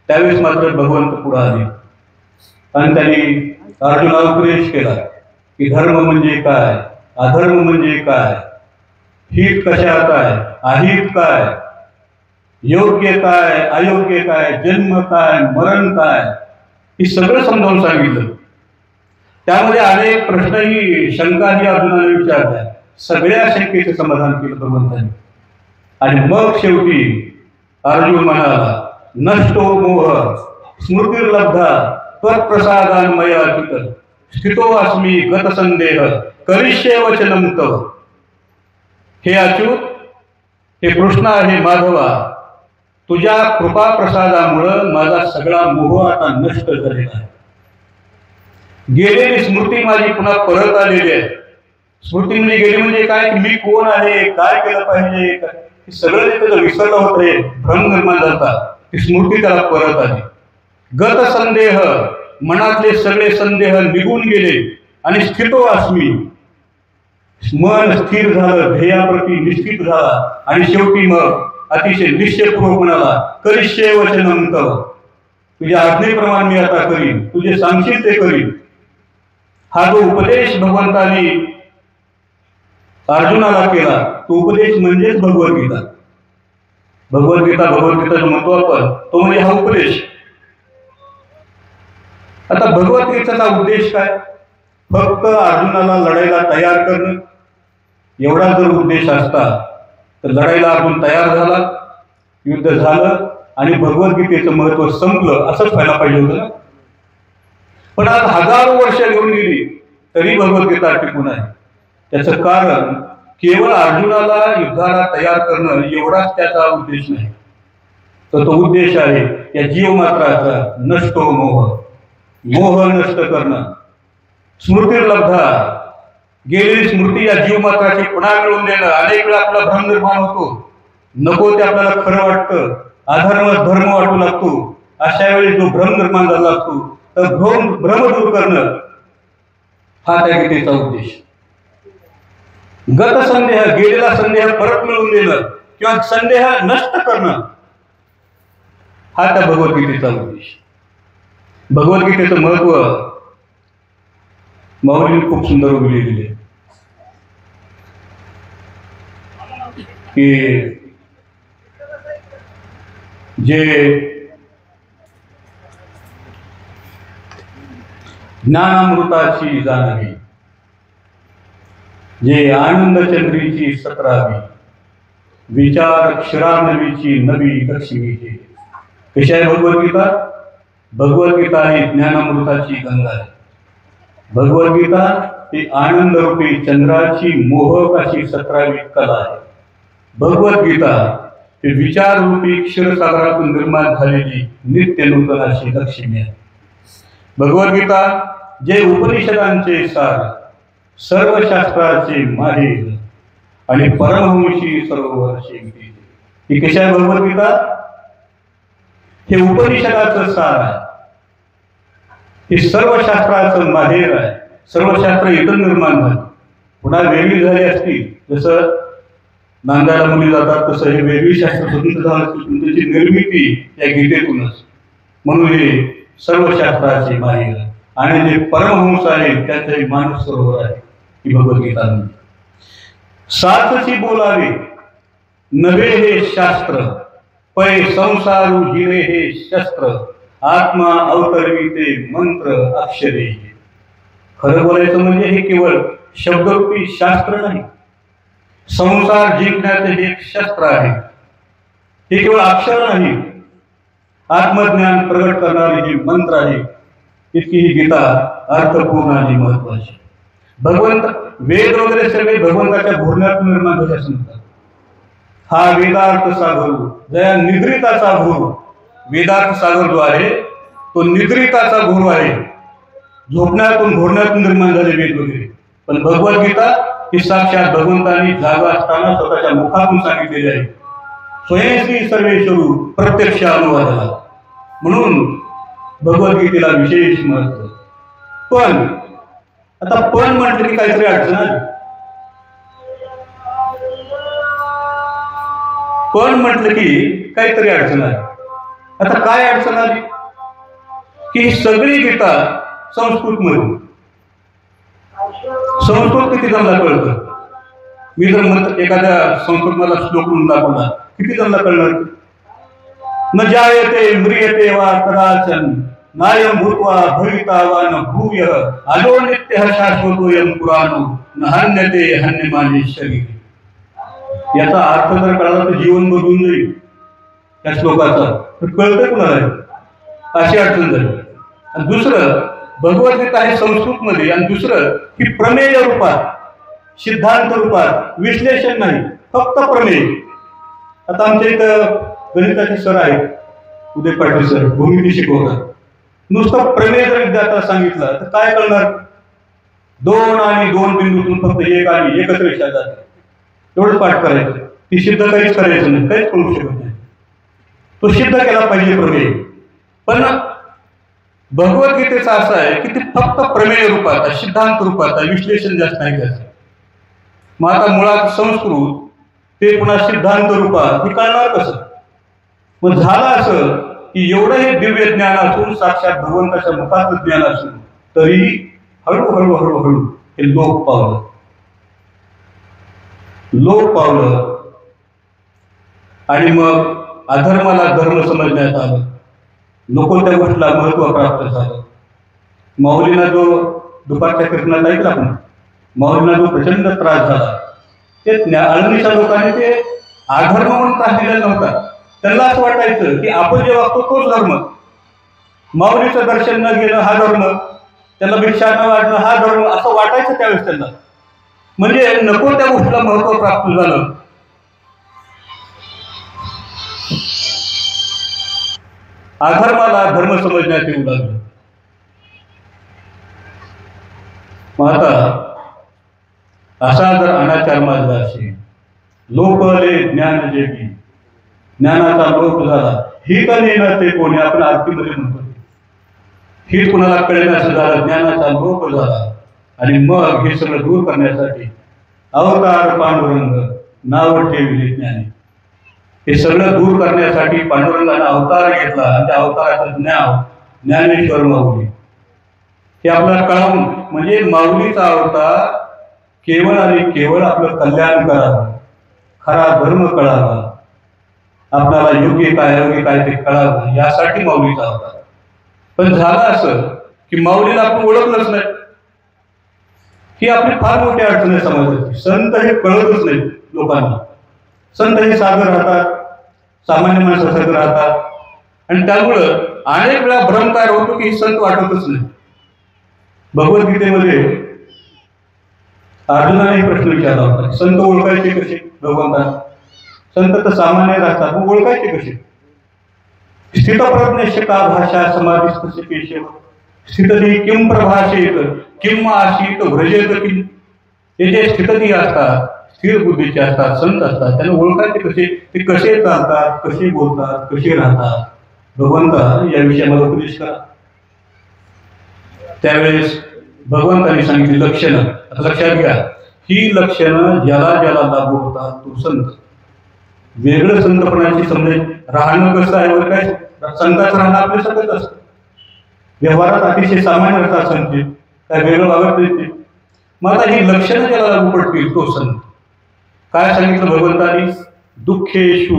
त्यावेळेस मात्र भगवंत पुढे आले आणि त्यांनी अर्जुनाला उपदेश केला की धर्म म्हणजे काय, अधर्म म्हणजे काय, हित कशात आहे, अहित काय, योग्य काय, अयोग्य काय, जन्म काय, मरण काय, हे सगळं समजावून सांगितलं. त्यामध्ये अनेक प्रश्नही शंकाही अर्जुनाने विचारल्या. सगळ्या शंकेचं समाधान केलं भगवंतांनी. आणि मग शेवटी अर्जुन म्हणाला, नष्टो मोह स्मृतिर्लब्धा त्वत्प्रसादान मया चित स्थितो अस्मि गत संदेह करिष्ये वचनं तव. हे अच्युत, हे कृष्ण आहे माधवा, तुझ्या कृपा प्रसादामुळं माझा सगळा मोह आता नष्ट झालेला आहे. गेलेली स्मृती माझी पुन्हा परत आलेली आहे. स्मृती म्हणजे गेली म्हणजे काय, की मी कोण आहे, काय केलं पाहिजे, हे सगळं जे त्याचं विसरलं होतं, भ्रम निर्माण झाला, ती स्मृती त्याला परत आली. गत संदेह, मनातले सगळे संदेह निघून गेले आणि स्थितो अस्मि, मन स्थिर झालं, ध्येयाप्रती निश्चित झाला आणि शेवटी मग अतिशय निश्चयपूर्वक म्हणाला, करिष्ये वचनं तव, तुझ्या आज्ञेप्रमाणे मी आता करीन, तुझे सांगशील ते करीन. हा जो उपदेश भगवंतानी अर्जुनाला केला, तो उपदेश म्हणजेच भगवद्गीता. भगवद्गीता जो म्हणतो आपण, तो म्हणजे हा उपदेश. आता भगवद्गीतेचा उद्देश काय? फक्त अर्जुनाला लढायला तयार करणं, एवढा जर उद्देश असता तर लढायला अर्जुन तयार झाला, युद्ध झालं आणि भगवद्गीतेचं महत्व संपलं, असंच व्हायला पाहिजे होतं ना. पण आज हजारो वर्ष घेऊन गेली तरी भगवद्गीता टिकून आहे. त्याचं कारण केवळ अर्जुनाला युद्धाला तयार करणं एवढाच त्याचा उद्देश नाही. तर तो उद्देश आहे या जीवमात्राचा नष्टो मोह, मोह नष्ट करणं. स्मृतिर्लब्धा, गेलेली स्मृती या जीवमात्राची पुन्हा मिळवून देणं. अनेक वेळा आपला भ्रम निर्माण होतो, नको ते आपल्याला खरं वाटतं, अधर्म धर्म वाटू लागतो. अशा वेळी जो भ्रम निर्माण झाला असतो, तर भ्रम दूर करणं हा त्या गीतेचा उद्देश. गत संदेह, गेलेला संदेह परत मिळवून देणं किंवा संदेह नष्ट करणं हा त्या भगवद्गीतेचा उद्देश. भगवद्गीतेचं महत्व माऊलींनी खूप सुंदर उल्लेखले की जे ज्ञानामृताची जाणवी, जे आनंदचंद्रीची सतरावी, विचार क्षीरानवीची नवी लक्ष्मीची. कशी आहे भगवद्गीता? भगवद्गीता ही ज्ञानामृताची गंगा आहे. भगवद्गीता ही आनंदरूपी चंद्राची मोहकाची 17वी कला आहे. भगवद्गीता ही विचाररूपी क्षीरसागरातून निर्माण झालेली नित्य नूतन अशी लक्ष्मी आहे. भगवद्गीता जे उपनिषदांचे सार, सर्व शास्त्राचे माहेर आणि परमहंशी सरोवर शेती. ही कशी आहे भगवद्गीता? हे उपनिषदाचं सार आहे, हे सर्व शास्त्राचं माहेर आहे. सर्व शास्त्र इथं निर्माण झाली, पुन्हा वेगळी झाली असती, जसं नांदायला मुली जातात तसं हे वेगळी शास्त्र स्वतंत्र झालं असतील, त्याची निर्मिती या गीतेतूनच. म्हणून हे सर्व शास्त्राचे माहेर आणि जे परमहंस आहे त्याचे मानस सरोवर आहे ही भगवद्गीता. साचची बोलावे नवे हे शास्त्र, पै संसारू जिरे हे शस्त्र, आत्मा अवतरविते मंत्र अक्षरे. खरं बोलायचं म्हणजे हे केवळ शब्दरूपी शास्त्र नाही, संसार जिंकण्याचे हे एक शस्त्र आहे. हे केवळ अक्षर नाही, आत्मज्ञान प्रगट करणारे हे मंत्र आहे. इतकी ही गीता अर्थपूर्ण आणि महत्वाची. भगवंत वेद वगैरे सगळे भगवंताच्या घोरण्यातून निर्माण झाले असं म्हणतात. हा वेदार्थ सागर जया निद्रिताचा घोर. वेदार्थ सागर जो आहे तो निद्रिताचा घोर आहे. झोपण्यातून घोरण्यातून निर्माण झाले वेद वगैरे, पण भगवद्गीता ही साक्षात भगवंतांनी जागा असताना स्वतःच्या मुखातून सांगितलेली आहे. स्वयंश्री सर्वेश्वरू प्रत्यक्ष अनुवादाला, म्हणून भगवद्गीतेला विशेष महत्व. पण आता पण म्हटलं की काहीतरी अडचण आली. पण म्हटलं की काहीतरी अडचण आली. आता काय अडचण आली की ही सगळी गीता संस्कृत मध्ये. संस्कृत किती जणांना कळतं? मी जर म्हणत एखाद्या संस्कृत मला श्लोक म्हणून दाखवला, किती जणांना कळणार? न जायते म्रियते वा कदाचन नायम भूत्वा भविता वा न भूयः अजो नित्यः शाश्वतोऽयं पुराणो न हन्यते हन्यमाने शरीरे. याचा अर्थ जर कळला तर जीवन बदलून जाईल त्या श्लोकाचा. कळतं कुणाला? अशी अडचण झाली. आणि दुसरं, भगवद्गीता आहे संस्कृत मध्ये, आणि दुसरं की प्रमेय रूपात, सिद्धांत रूपात, विश्लेषण नाही, फक्त प्रमेय. आता आमच्या इथं गणिताचे सर आहेत, उदय पाटील सर, भूमिती शिकवतात. नुसतं प्रमेय जर विद्यार्थ्याला सांगितलं तर काय कळणार? 2 आणि 2 बिंदूतून फक्त 1 आणि एकच रेषा जाते, एवढंच पाठ करायचं. ती सिद्ध काहीच करायचं नाही, काहीच करू शकत नाही. तो सिद्ध केला पाहिजे प्रमेय. पण भगवद्गीतेचा असं आहे की ती फक्त प्रमेय रूपात आहे, सिद्धांत रूपात आहे, विश्लेषण जास्त नाही त्याचं. मग आता मुळात संस्कृत ते पुन्हा सिद्धांत रूपात हे कळणार कसं? मग झालं असं की एवढं हे दिव्य ज्ञान असून, साक्षात भगवंताच्या मुखातलं ज्ञान असून, तरीही हळूहळू हळूहळू हे लोप पावलं. आणि मग अधर्माला धर्म समजण्यात आलं, नको त्या गोष्टीला महत्व प्राप्त झालं. माऊलींना जो दुपारच्या कीर्तनात ऐकला आपण, माऊलींना जो प्रचंड त्रास झाला, ते आळंदीच्या लोकांनी ते अधर्म म्हणून त्रास दिलेला नव्हता. त्यांना असं वाटायचं की आपण जे वागतो तोच धर्म, माऊलीचं दर्शन न घेणं हा धर्म, त्यांना भिक्षा न वाढणं हा धर्म, असं वाटायचं त्यावेळेस त्यांना. म्हणजे नको त्या गोष्टीला महत्व प्राप्त झालं. अधर्माला धर्म समजण्यात येऊ लागलं. मग आता असा जर अनाचार माजला असेल, लोकले ज्ञान जेवी, ज्ञानाचा लोप झाला, ही का नेणार ते कोणी? आपण आरतीमध्ये म्हणतो ही कुणाला कळेल असं झालं, ज्ञानाचा लोप झाला. आणि मग हे सगळं दूर करण्यासाठी अवतार पांडुरंग नाव ठेवले ज्ञानी. हे सगळं दूर करण्यासाठी पांडुरंगाने अवतार घेतला, आणि त्या अवताराचं नाव ज्ञानेश्वर माऊली. हे आपल्याला कळवून, म्हणजे माऊलीचा अवतार केवळ आणि केवळ आपलं कल्याण करावं, खरा धर्म कळावा, आपल्याला योग्य काय अयोग्य काय ते कळावं, यासाठी माऊलीचा अवतार. पण झालं असं की माऊलीला आपण ओळखलंच नाही. ही आपली फार मोठी अडचण आहे समाजाची. संत हे कळतच नाही लोकांना. संत हे साधं राहतात, सामान्य माणसासारखं राहतात, आणि त्यामुळं अनेक वेळा भ्रम तयार होतो की संत वाटतच नाही. भगवद्गीतेमध्ये अर्जुनाने प्रश्न विचारला होता, संत ओळखायचे कसे भगवंतांना? संत तर सामान्य राहतात, मग ओळखायचे कसे? स्थितप्रज्ञ का भाषा समाधिस्थ केशव स्थितधी किम प्रभाषेत किम आशीत व्रजेत किम. हे जे स्थितधी असतात, स्थिर बुद्धीचे असतात, संत असतात, त्यांना ओळखायचे कसे? ते कसे चालतात, कसे बोलतात, कसे राहतात? भगवंता याविषयी मला उपदेश करा. त्यावेळेस भगवंतांनी सांगितली लक्षणं. लक्षात घ्या, ही लक्षणं ज्याला ज्याला लागू होतात तो संत. वेगळं संतपणाची समज राहणं कसं आहे वर काय? संताचं राहणं आपल्या सगळंच असतं. व्यवहारात अतिशय सामान्य असतात संत, काय वेगळं वागत नाही. मग आता ही लक्षणं ज्याला लागू पडतील तो संत. काय सांगितलं भगवंतांनी? दुःखेषु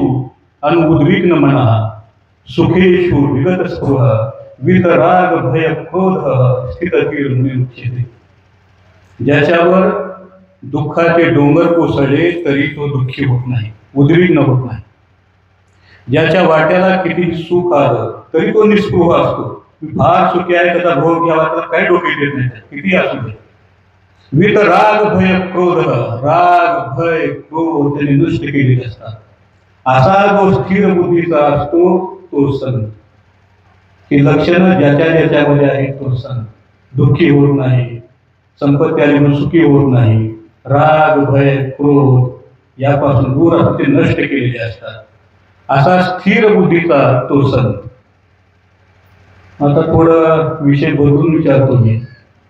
अनुद्विग्न मनः सुखेषु विगत स्पृह वितराग भय क्रोध स्थितधीर मुच्यते. ज्याच्यावर दुःखाचे डोंगर कोसळले तरी तो दुःखी होत नाही, उद्विग्न होत नाही. ज्याच्या वाट्याला किती सुख आलं तरी तो निस्पृह असतो. फार सुखी आहे, त्याचा भोग घ्यावा, त्याला काही डोके देत नाही, किती असू दे. वितराग भय क्रोध, राग भय क्रोध त्याने नष्ट केलेले असतात. असा जो स्थिर बुद्धीचा असतो तो संत. ही लक्षणं ज्याच्या ज्याच्यामध्ये आहेत तो संत. दुःखी होत नाही, संपत्ती आली म्हणून सुखी होत नाही, राग भय क्रोध यापासून दूर असते नष्ट केलेले असतात. असा स्थिर बुद्धीचा तो संत. आता थोडं विषय बदलून विचारतो मी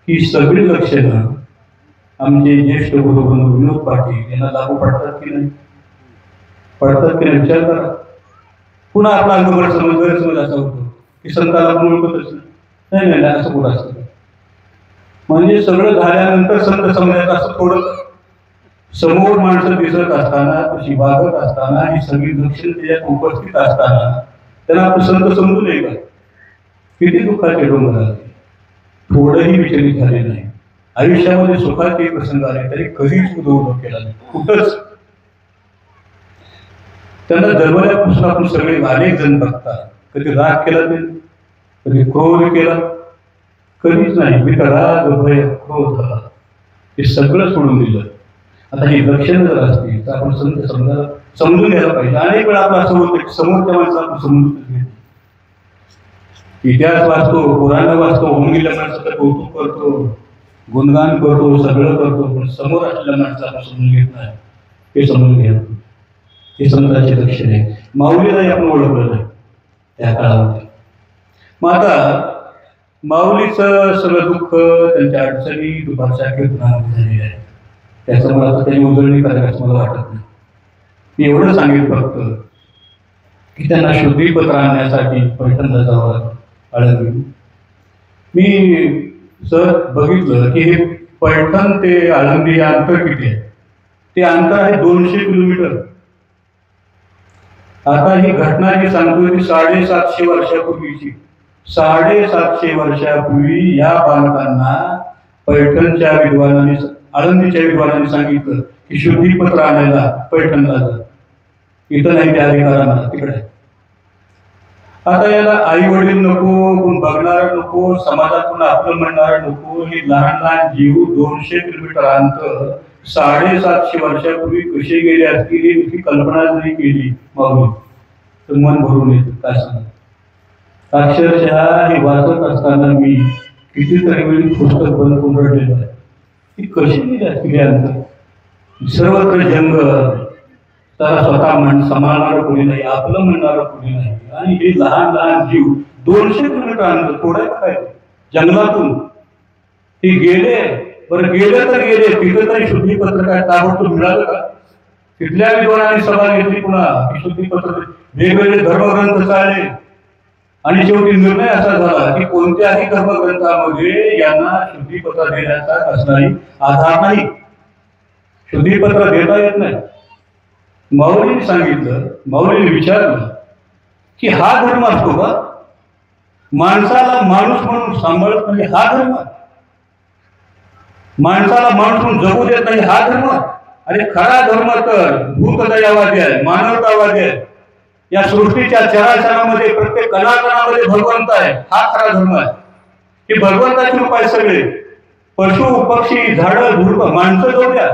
की सगळी लक्षणं आमचे ज्येष्ठ गुरुबंधू विनोद पाटील यांना लागू पडतात की नाही? पडतात की नाही विचार करा. पुन्हा आपला अंगभर गैरसमज असा होतो की संताला आपण ओळखतच नाही. नाही असं कुठं असतं. म्हणजे सगळं झाल्यानंतर संत समजायचं असं थोडं. समोर माणसं दिसत असताना, तशी वागत असताना, ही सगळी लक्षणं त्याच्यात उपस्थित असताना त्यांना आपण संत समजू नये का? किती दुःखाचे डोंगर आले, थोडंही विचलित झाले नाही. आयुष्यामध्ये सुखाचे प्रसंग आले तरी कधीच उदो केला नाही, कुठंच. त्यांना जन्मल्यापासून आपण सगळे अनेक जण बघतात. कधी राग केला ते, कधी क्रोध केला, कधीच नाही. मी तर राग भय क्रोध हे सगळं सोडून दिलं. आता ही लक्षणं जर असतील तर आपण समजून घ्यायला पाहिजे. अनेक वेळा आपलं असं होतं की समोरच्या माणसं आपण समजून घेतो. इतिहास वाचतो, पुराण वाचतो, होऊन गेल्या माणसाचं कौतुक करतो, गुणगान करतो, सगळं करतो, पण समोर असलेल्या माणसाला समजून घेत नाही. हे समजून घ्या, हे संतांचे लक्षण आहे. माऊलीलाही आपण ओळखलं नाही त्या काळामध्ये. मग आता माऊलीचं सगळं दुःख, त्यांच्या अडचणी दुपारच्या कीर्तनामध्ये झालेल्या आहे. त्याच्यामुळे आता त्यांनी उजळणी करायचं मला वाटत नाही. मी एवढं सांगेन फक्त की त्यांना शुद्धीपत्र आणण्यासाठी पैठणला जावं लागलं, आळंदी. मी सर बघितलं की हे पैठण ते आळंदी हे अंतर किती आहे. ते अंतर आहे 200 किलोमीटर. आता ही घटना जी सांगतोय ती 750 वर्षापूर्वीची. 750 वर्षापूर्वी या बालकांना पैठणच्या विद्वानांनी, आळंदीच्या विद्वानांनी सांगितलं की शुद्धीपत्र आणायला पैठणला जा. इथं नाही, त्या अधिकारांना तिकडे. आता याला आई वडील नको, कोण बघणार नको, समाजातून आपलं म्हणणार नको. हे लहान लहान जीव 200 किलोमीटर अंतर 750 वर्षापूर्वी कसे गेले असतील ही इतकी कल्पना जरी केली माऊली तर मन भरून येतं. काय सांग, अक्षरशः हे वाचत असताना मी कितीतरी वेळी पुस्तक बंद करून रडलेलं आहे. ती कशी गेली असतील अंतर. सर्वत्र जंगल, त्याला स्वतः सांभाळणारं कोणी नाही, आपलं म्हणणारं कोणी नाही. आणि हे लहान लहान जीव 200 किलोमीटर अंतर, थोडं काय जंगलातून ते गेले. बरं गेले तर गेले, तिथं तरी शुद्धीपत्र काय ताबडतोब मिळालं का? तिथल्या विद्वानांनी सभा घेतली, पुन्हा शुद्धीपत्र, वेगवेगळे धर्मग्रंथ चालले आणि शेवटी निर्णय असा झाला की कोणत्याही धर्मग्रंथामध्ये यांना शुद्धीपत्र देण्याचा कसलाही आधार नाही. शुद्धीपत्र देता येत नाही. माऊलींनी सांगितलं, माऊलींनी विचारलं की हा धर्म असतो का? माणसाला माणूस म्हणून सांभाळत नाही हा धर्म? माणसाला माणूस म्हणून जगू देत नाही हा धर्म? अरे खरा धर्म तर भूतदयावादी आहे, मानवतावादी आहे. या सृष्टीच्या चराचरामध्ये प्रत्येक कणाकणामध्ये भगवंत आहे, हा खरा धर्म आहे. हे भगवंताचे रूप आहे सगळे. पशु पक्षी झाडं झुडप माणसं जाऊ द्या,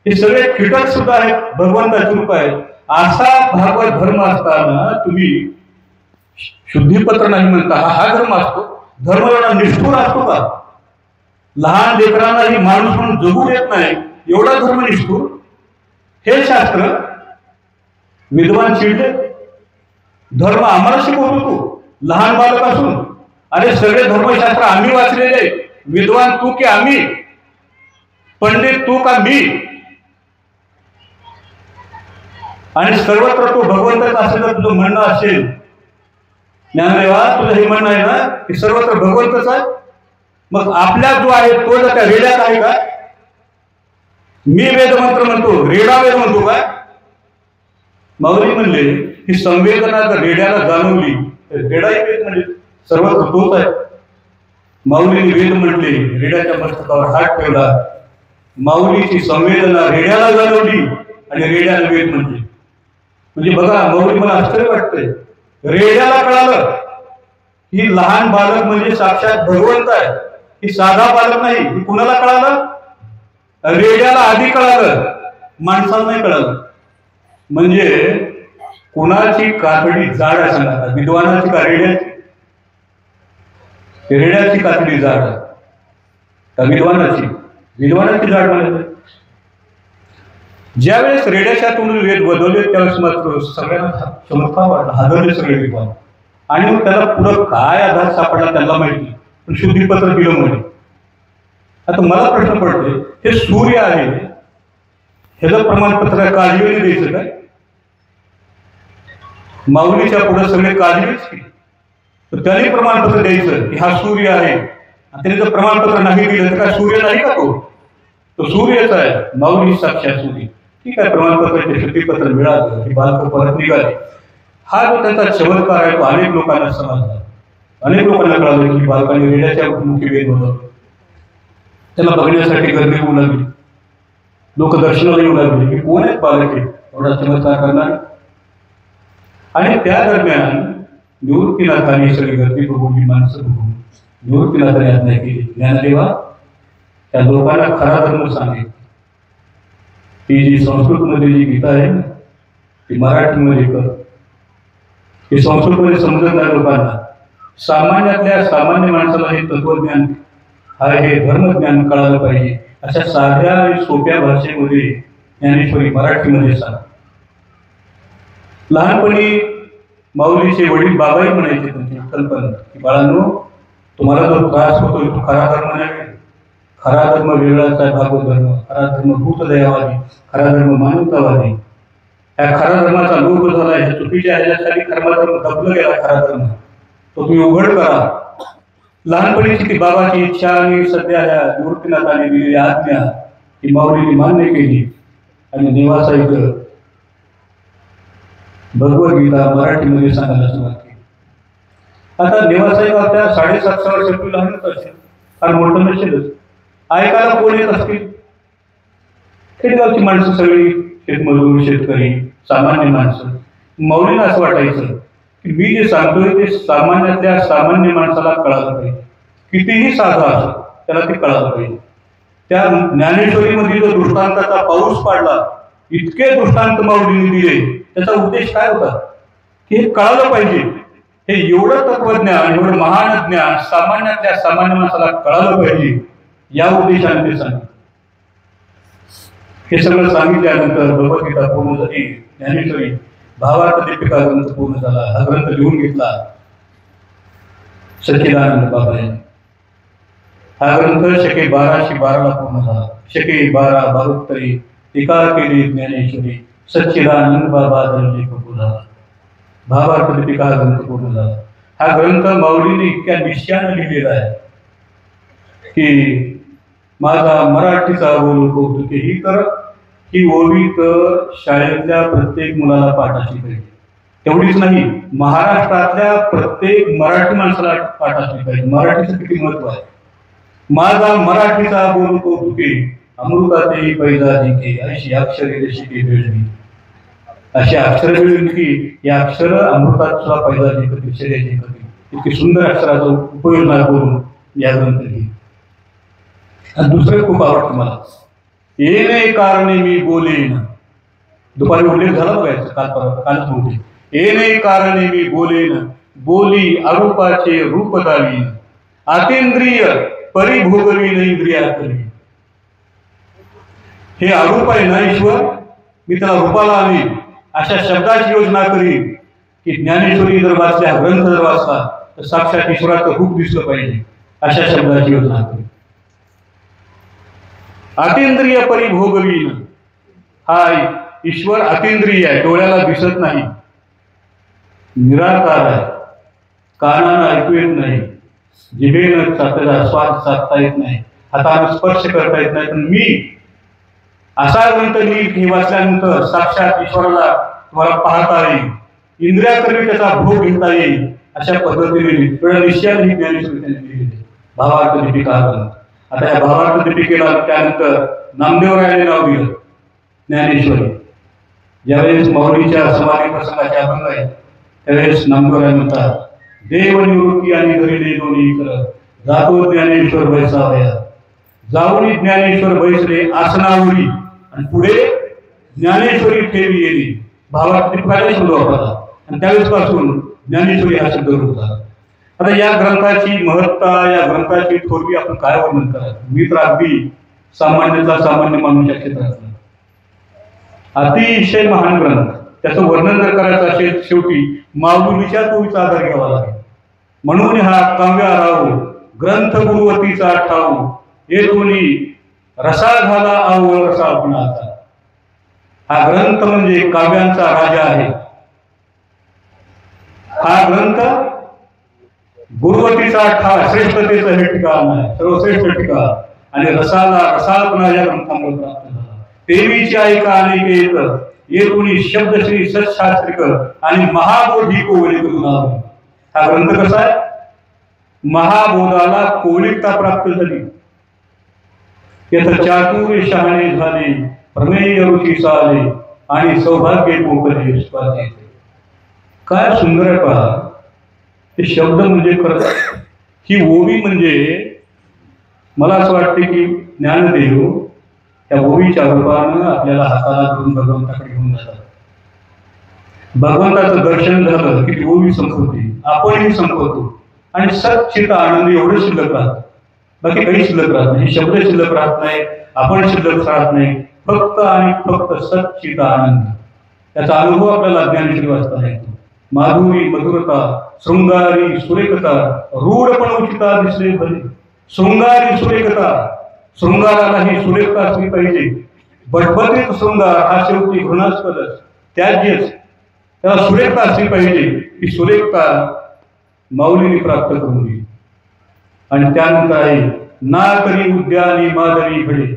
हे सगळे कीटक सुद्धा आहेत, भगवंताचे रूप आहे. असा भागवत धर्म असताना तुम्ही शुद्धीपत्र नाही म्हणता, हा धर्म असतो? धर्म एवढा निष्ठुर असतो का? लहान लेकरांनाही माणूस म्हणून जगू देत नाही, एवढा धर्म निष्ठुर? हे शास्त्र विद्वान चिडले. धर्म आम्हाला शिकवतो तू लहान बालक असून? अरे सगळे धर्मशास्त्र आम्ही वाचलेले, विद्वान तू की आम्ही? पंडित तू का मी? आणि सर्वत्र तो भगवंताचा असेल तर तुझं म्हणणं असेल, ज्ञानदेवा तुझं हे म्हणणं आहे ना की सर्वत्र भगवंतच आहे, मग आपल्या जो आहे तो जर त्या रेड्यात आहे का? मी वेदमंत्र म्हणतो, रेडा वेद म्हणतो का? माऊली म्हणले ही संवेदना जर रेड्याला जाणवली तर रेडाही वेद म्हणजे सर्वत्र तोच आहे. माऊलीने वेद म्हटले, रेड्याच्या मस्तकावर हात ठेवला. माऊलीची संवेदना रेड्याला जाणवली आणि रेड्याला वेद म्हटले. म्हणजे बघा माऊली, मला आश्चर्य वाटतंय, रेड्याला कळालं ही लहान बालक म्हणजे साक्षात भगवंत आहे, ही साधा बालक नाही. ही कुणाला कळालं? रेड्याला आधी कळालं, माणसाला नाही कळालं. म्हणजे कुणाची कातडी जाड आहे सांगा, विद्वानाची का रेड्याची? रेड्याची कातडी जाड आहे. का विद्वानाची जाड म्हणायचं. ज्यावेळेस रेड्याच्यातून वेद बदलले त्यावेळेस मात्र सगळ्यांना चमत्कार वाटला, हादरले सगळे विद्वान. आणि मग त्याला पुढं काय आधार सापडला त्यांना माहिती, पण शुद्धीपत्र दिलं म्हणे. आता मला प्रश्न पडतोय, हे सूर्य आहे, ह्याचं प्रमाणपत्र काळजीने द्यायचं काय? माऊलीच्या पुढे सगळे काळजीच की, तर त्याने प्रमाणपत्र द्यायचं की हा सूर्य आहे. आणि त्याने जर प्रमाणपत्र नाही दिलं तर काय सूर्य नाही का? तो सूर्यच आहे, माऊली साक्षात सूर्य. ठीक आहे, प्रमाणपत्र शुद्धीपत्र मिळालं की बालक परत निघाले. हा जो त्यांचा चमत्कार आहे तो अनेक लोकांना समजला, अनेक लोकांना कळालं की बालकाने वेड्याच्या मुखी वेद बनवलं. त्याला बघण्यासाठी गर्दी होऊ लागली, लोक दर्शनाला येऊ लागले की कोण आहेत बालक एवढा चमत्कार करणार. आणि त्या दरम्यान निवृत्तीनाथाने सगळी गर्दी बघून, माणसं बघून निवृत्तीनाथाने आज्ञा केली, ज्ञानदेवा त्या लोकांना खरा धर्म सांगेल. ही जी संस्कृतमध्ये जी गीता आहे ना ती मराठीमध्ये कर. हे संस्कृतमध्ये समजत नाही लोकांना. सामान्यातल्या सामान्य माणसाला हे तत्वज्ञान हे धर्मज्ञान कळालं पाहिजे. अशा साध्या आणि सोप्या भाषेमध्ये ज्ञानेश्वरी मराठीमध्ये सांग. लहानपणी माऊलीचे वडील बाबाही म्हणायचे त्यांची कल्पना की बाळांनो, तुम्हाला जो त्रास होतोय तो खरा धर्म नाही. खरा धर्म वेगळाच आहे, भागवत धर्म. खरा धर्म भूतदयावादी, खरा धर्म मानवतावादी. ह्या खरा धर्माचा लोप झाला, ह्या चुकीच्या ह्याच्यासाठी खरा धर्म दबला गेला. खरा धर्म तो तुम्ही उघड करा. लहानपणीची ती बाबाची इच्छा आणि सध्या ह्या निवृत्तीनाथाने दिलेली आज्ञा ही माऊलीने मान्य केली आणि नेवासा इथं भगवद्गीता मराठीमध्ये सांगायला सुरुवात केली. आता नेवासाहेब त्या 7.5 वर्षापूर्वी लहानच असेल, फार मोठं नसेलच. ऐकायला कोण येत असतील? खेडेगावची माणसं सगळी, शेतमजूर, शेतकरी, सामान्य माणसं. माऊलीला असं वाटायचं की मी जे सांगतोय ते सामान्यातल्या सामान्य माणसाला कळालं पाहिजे. कितीही साधा असो त्याला ते कळालं पाहिजे. त्या ज्ञानेश्वरीमध्ये जो दृष्टांताचा पाऊस पाडला, इतके दृष्टांत माऊलीने दिले, त्याचा उद्देश काय होता की हे कळालं पाहिजे. हे एवढं तत्वज्ञान, एवढं महान ज्ञान सामान्यातल्या सामान्य माणसाला कळालं पाहिजे, या उद्देशाने ते सांगितलं. हे सगळं सांगितल्यानंतर भगवद्गीता पूर्ण झाली. ज्ञानेश्वरी भावार्थ दीपिका ग्रंथ पूर्ण झाला. हा ग्रंथ लिहून घेतला सच्चिदानंद बाबा यांनी. हा ग्रंथ शके 1212 पूर्ण झाला. शके 12 टीका केली ज्ञानेश्वरी सच्चिदानंद बाबा धरले कपूर झाला. भावार्थ दीपिका हा ग्रंथ पूर्ण झाला. हा ग्रंथ माऊलीने इतक्या निश्चयाने लिहिलेला आहे की माझा मराठीचा बोलू कौतुके ही कर, ही ओवी तर शाळेतल्या प्रत्येक मुलाला पाठ असली पाहिजे. तेवढीच नाही, महाराष्ट्रातल्या प्रत्येक मराठी माणसाला पाठ असली पाहिजे. मराठीचं किती महत्व आहे. माझा मराठीचा बोलू कौतुके अमृताते पैजा जिंके, अशी अक्षरे शिके मिळली. अशी अक्षर मिळून की या अक्षर अमृतात सुद्धा पैदा जिंकतील, शर्य जिंकतील. इतकी सुंदर अक्षराचा उपयोग करून या ग्रंथ लिहिली. आणि दुसरं खूप आवडतं मला, येणे कारणे मी बोलेन. दुपारी उल्लेख झाला बघायचं, कालच बोलते. येणे कारणे मी बोलेन, बोली अरूपाचे रूप दावीन. आतेंद्रिय परिभोगवीन इंद्रिया करी. हे अरूप आहे ना ईश्वर, मी त्याला रूपाला आणीन. अशा शब्दाची योजना करीन की ज्ञानेश्वरी जर वाचल्या, ग्रंथ जर वाचला तर साक्षात ईश्वराचं रूप दिसलं पाहिजे. अशा शब्दाची योजना करीन. अतींद्रिय परिभोगवीन. हा ईश्वर अतींद्रिय आहे, डोळ्याला दिसत नाही, निराकार आहे, कानानं ऐकू येत नाही, जिभेनं त्याचा स्वाद साधता येत नाही, हातानं स्पर्श करता येत नाही. पण मी असा ग्रंथ लिहिल वाचल्यानंतर साक्षात ईश्वराला तुम्हाला पाहता येईल, इंद्रियाकरवी त्याचा भोग घेता येईल. अशा पद्धतीने निश्चयाने ही ज्ञानेश्वरी त्यांनी लिहिली. भावार्थ दीपिका ग्रंथ. आता या भावार्थ दीपिकेला त्यानंतर नामदेवरायाने नाव दिलं ज्ञानेश्वरी. ज्यावेळेस माऊलीच्या समाधी प्रसंगाचे अभंग आहे त्यावेळेस नामदेवराय म्हणतात, देव निवृत्ती आणि धरिले दोन्ही कर, जातो ज्ञानेश्वर बैसावया. जाऊन ज्ञानेश्वर बैसले आसनावरी, आणि पुढे ज्ञानेश्वरी ठेवी येली. भावार्थ दीपिकाने शब्द वापरला आणि त्यावेळेस पासून ज्ञानेश्वरी हा शब्द होता. आता या ग्रंथाची महत्ता, या ग्रंथाची थोरवी आपण काय वर्णन करायचं? मी तर अगदी सामान्यातला सामान्य माणूस या क्षेत्रातला. अतिशय महान ग्रंथ. त्याचं वर्णन जर करायचं असेल शेवटी माऊलीच्या तोवीचा आधार घ्यावा लागेल. म्हणून हा काव्य राहू ग्रंथ गुरुवतीचा ठाऊ येथुनी रसा झाला आवळ रसा आपणाचा. हा ग्रंथ म्हणजे काव्यांचा राजा आहे. हा ग्रंथ गुरुवतीचा ठाव, श्रेष्ठतेचं हे ठिकाण आहे, सर्वश्रेष्ठ ठिकाण. आणि रसाला रसाळपणा या ग्रंथामुळे प्राप्त झाला. देवीची ऐका अनेक येथुनी शब्दश्री सत्शास्त्रिक आणि महाबोधी कोवळी करून. हा ग्रंथ कसा आहे? महाबोधाला कोवळीकता प्राप्त झाली. याचं चातुर्य शहाणे झाले, प्रमेय रुची साले आणि सौभाग्य पोकले स्वाते. काय सुंदर आहे पहा. हे शब्द म्हणजे खरं ही ओवी म्हणजे मला असं वाटते की ज्ञानदेव त्या ओवीच्या रूपानं आपल्याला हाताला धरून भगवंताकडे घेऊन जातात. भगवंताचं दर्शन झालं की ती ओवी संपवते, आपणही संपवतो आणि सच्चित आनंद एवढं शिल्लक राहतं. बाकी काही शिल्लक राहत नाही, शब्द शिल्लक राहत नाही, आपण शिल्लक राहत नाही. फक्त आणि फक्त सच्चित आनंद. त्याचा अनुभव आपल्याला ज्ञानेश्वरी वाचता येतो. माधुरी मधुरता, शृंगारी सुरेखता, रूढ पण उचिता दिसले भले. शृंगारी सुरेखता, शृंगारालाही सुरेखता असली पाहिजे. बटबटीत शृंगार हा शेवटी घृणास्पदच, त्याज्यच. त्याला सुरेखता असली पाहिजे. ही सुरेखता माऊलीने प्राप्त करून दिली. आणि त्यानंतर आहे ना तरी उद्यानी माधवी घडे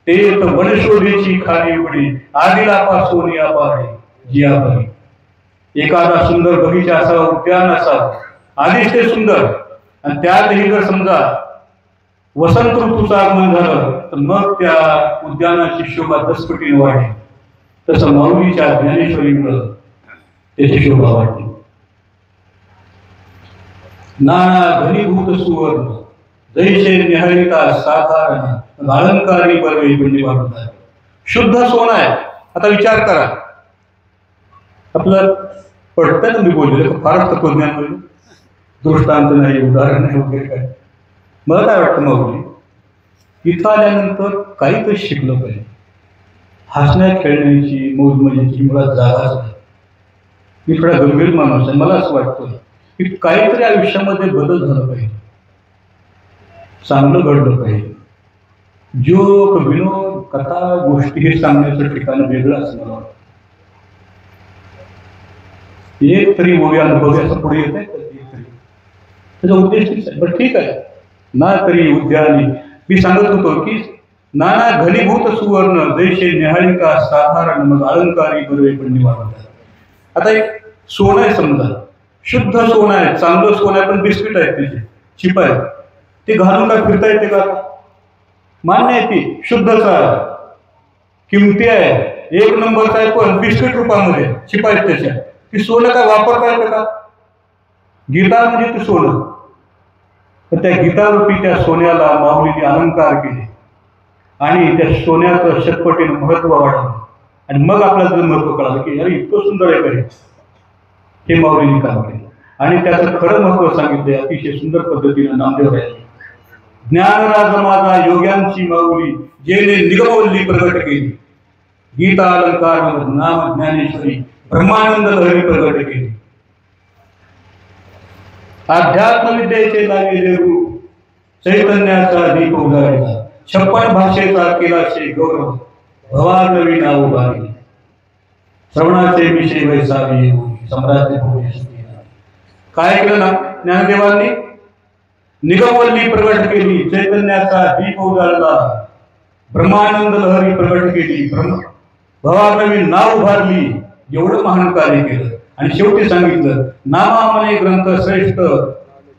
तेत वनशोधेची खाली उघडी आदिला सोनिया पाडे जिया परी. एखादा सुंदर बगीचा असावा, उद्यान असावं, आधीच ते सुंदर, आणि त्यातही जर समजा वसंत ऋतूचं आगमन झालं तर मग त्या उद्यानाची शोभा दसपटीने वाढली. तसं माऊलीच्या ज्ञानेश्वरीमुळं त्याची शोभा वाढली. नाना घनीभूत सुवर्ण जैसे निहारिता साधारण अलंकारी बरवे बिंडी वाढतात. शुद्ध सोनं आहे. आता विचार करा, आपलं पडतं ना, मी बोललेलं फारच तत्वज्ञान बोललो, दृष्टांत नाही, उदाहरण नाही वगैरे काय. मला काय वाटतं माऊली इथं आल्यानंतर काहीतरी शिकलं पाहिजे. हसण्या खेळण्याची मौज मजेची मुळात जागाच नाही. मी थोडा गंभीर माणूस आहे. मला असं वाटतं की काहीतरी आयुष्यामध्ये बदल झाला पाहिजे, चांगलं घडलं पाहिजे. जोक विनोद कथा गोष्टी हे सांगण्याचं ठिकाण वेगळं असं मला वाटतं. एक तरी ओवी अनुभव असं पुढे येत आहे त्याचा उद्देश तीच आहे. बरं ठीक आहे. ना तरी उद्यानी मी सांगत होतो की नाना घनीभूत सुवर्ण जैसे निहाळिका साधारण मग अलंकारी बरवे पण निवारतात. आता एक सोनं आहे समजा, शुद्ध सोनं आहे, चांगलं सोनं आहे, पण बिस्किट आहेत त्याचे चिप आहे, ते घालून काय फिरता येते का? मान्य आहे, ती शुद्धच आहे, किमती आहे, एक नंबरचा आहे, पण बिस्किट रूपामध्ये चिप आहेत त्याच्या. ती सोनं काय वापरता येतं का? गीता म्हणजे ते सोनं. तर त्या गीतारूपी त्या सोन्याला माऊलीने अलंकार केले आणि त्या सोन्याचं शतपटीनं महत्व वाढवलं. आणि मग आपल्याला जर महत्व कळालं की अरे इतकं सुंदर आहे काय, हे माऊलीने काम केलं आणि त्याचं खरं महत्व सांगितले अतिशय सुंदर पद्धतीनं नामदेव राहिले. ज्ञानराज माझा योग्यांची माऊली जेने निगमवल्ली प्रगट केली, गीता अलंकार नाम ज्ञानेश्वरी ब्रह्मानंद लहरी प्रगट केली. अध्यात्म विद्येचे लागलेले रूप चैतन्याचा दीप उजाडला, 56 भाषेचा केला शे गौरव भवानवी नाव उभारली. श्रवणाचे विषय वैसावी सम्राज्य काय केलं ना ज्ञानदेवांनी? निगमवल्ली प्रगट केली, चैतन्याचा दीप उजाडला, ब्रह्मानंद लहरी प्रगट केली, भवानवी नाव उभारली. एवढं महान कार्य केलं आणि शेवटी सांगितलं नामामने ग्रंथ श्रेष्ठ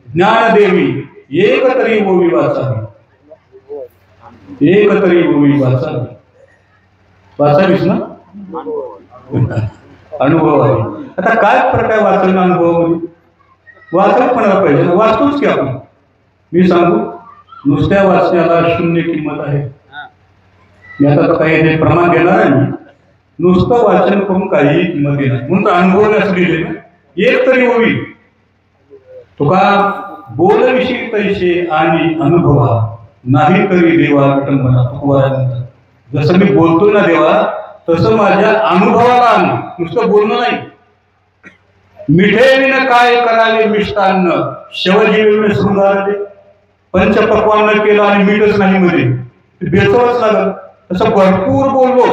ज्ञानदेवी एक तरी ओवी वाचावी, एक तरी ओवी वाचावी. वाचावीस ना? अनुभव आहे. आता काय फरक आहे वाचन अनुभवामध्ये? वाचन म्हणायला पाहिजे ना, वाचतोच की आपण. मी सांगू, नुसत्या वाचण्याला शून्य किंमत आहे. मी आता काही प्रमाण देणार आहे. मी नुसतं वाचन करून काही किंमत देणार म्हणून अनुभवण्यास लिहिले एक तरी ओवी. तुका बोलविषयी तैसे आणि अनुभवा नाही तरी देवा विटंबना. तुकोबाराय जसं मी बोलतो ना देवा तसं माझ्या अनुभवाला आण, नुसतं बोलणं नाही. मिठे विन काय करावे मिष्टान्न शवजीवन शृंगार. पंचपक्वान्न केलं आणि मीठच नाही मध्ये बेचवच लागल. तसं भरपूर बोललो,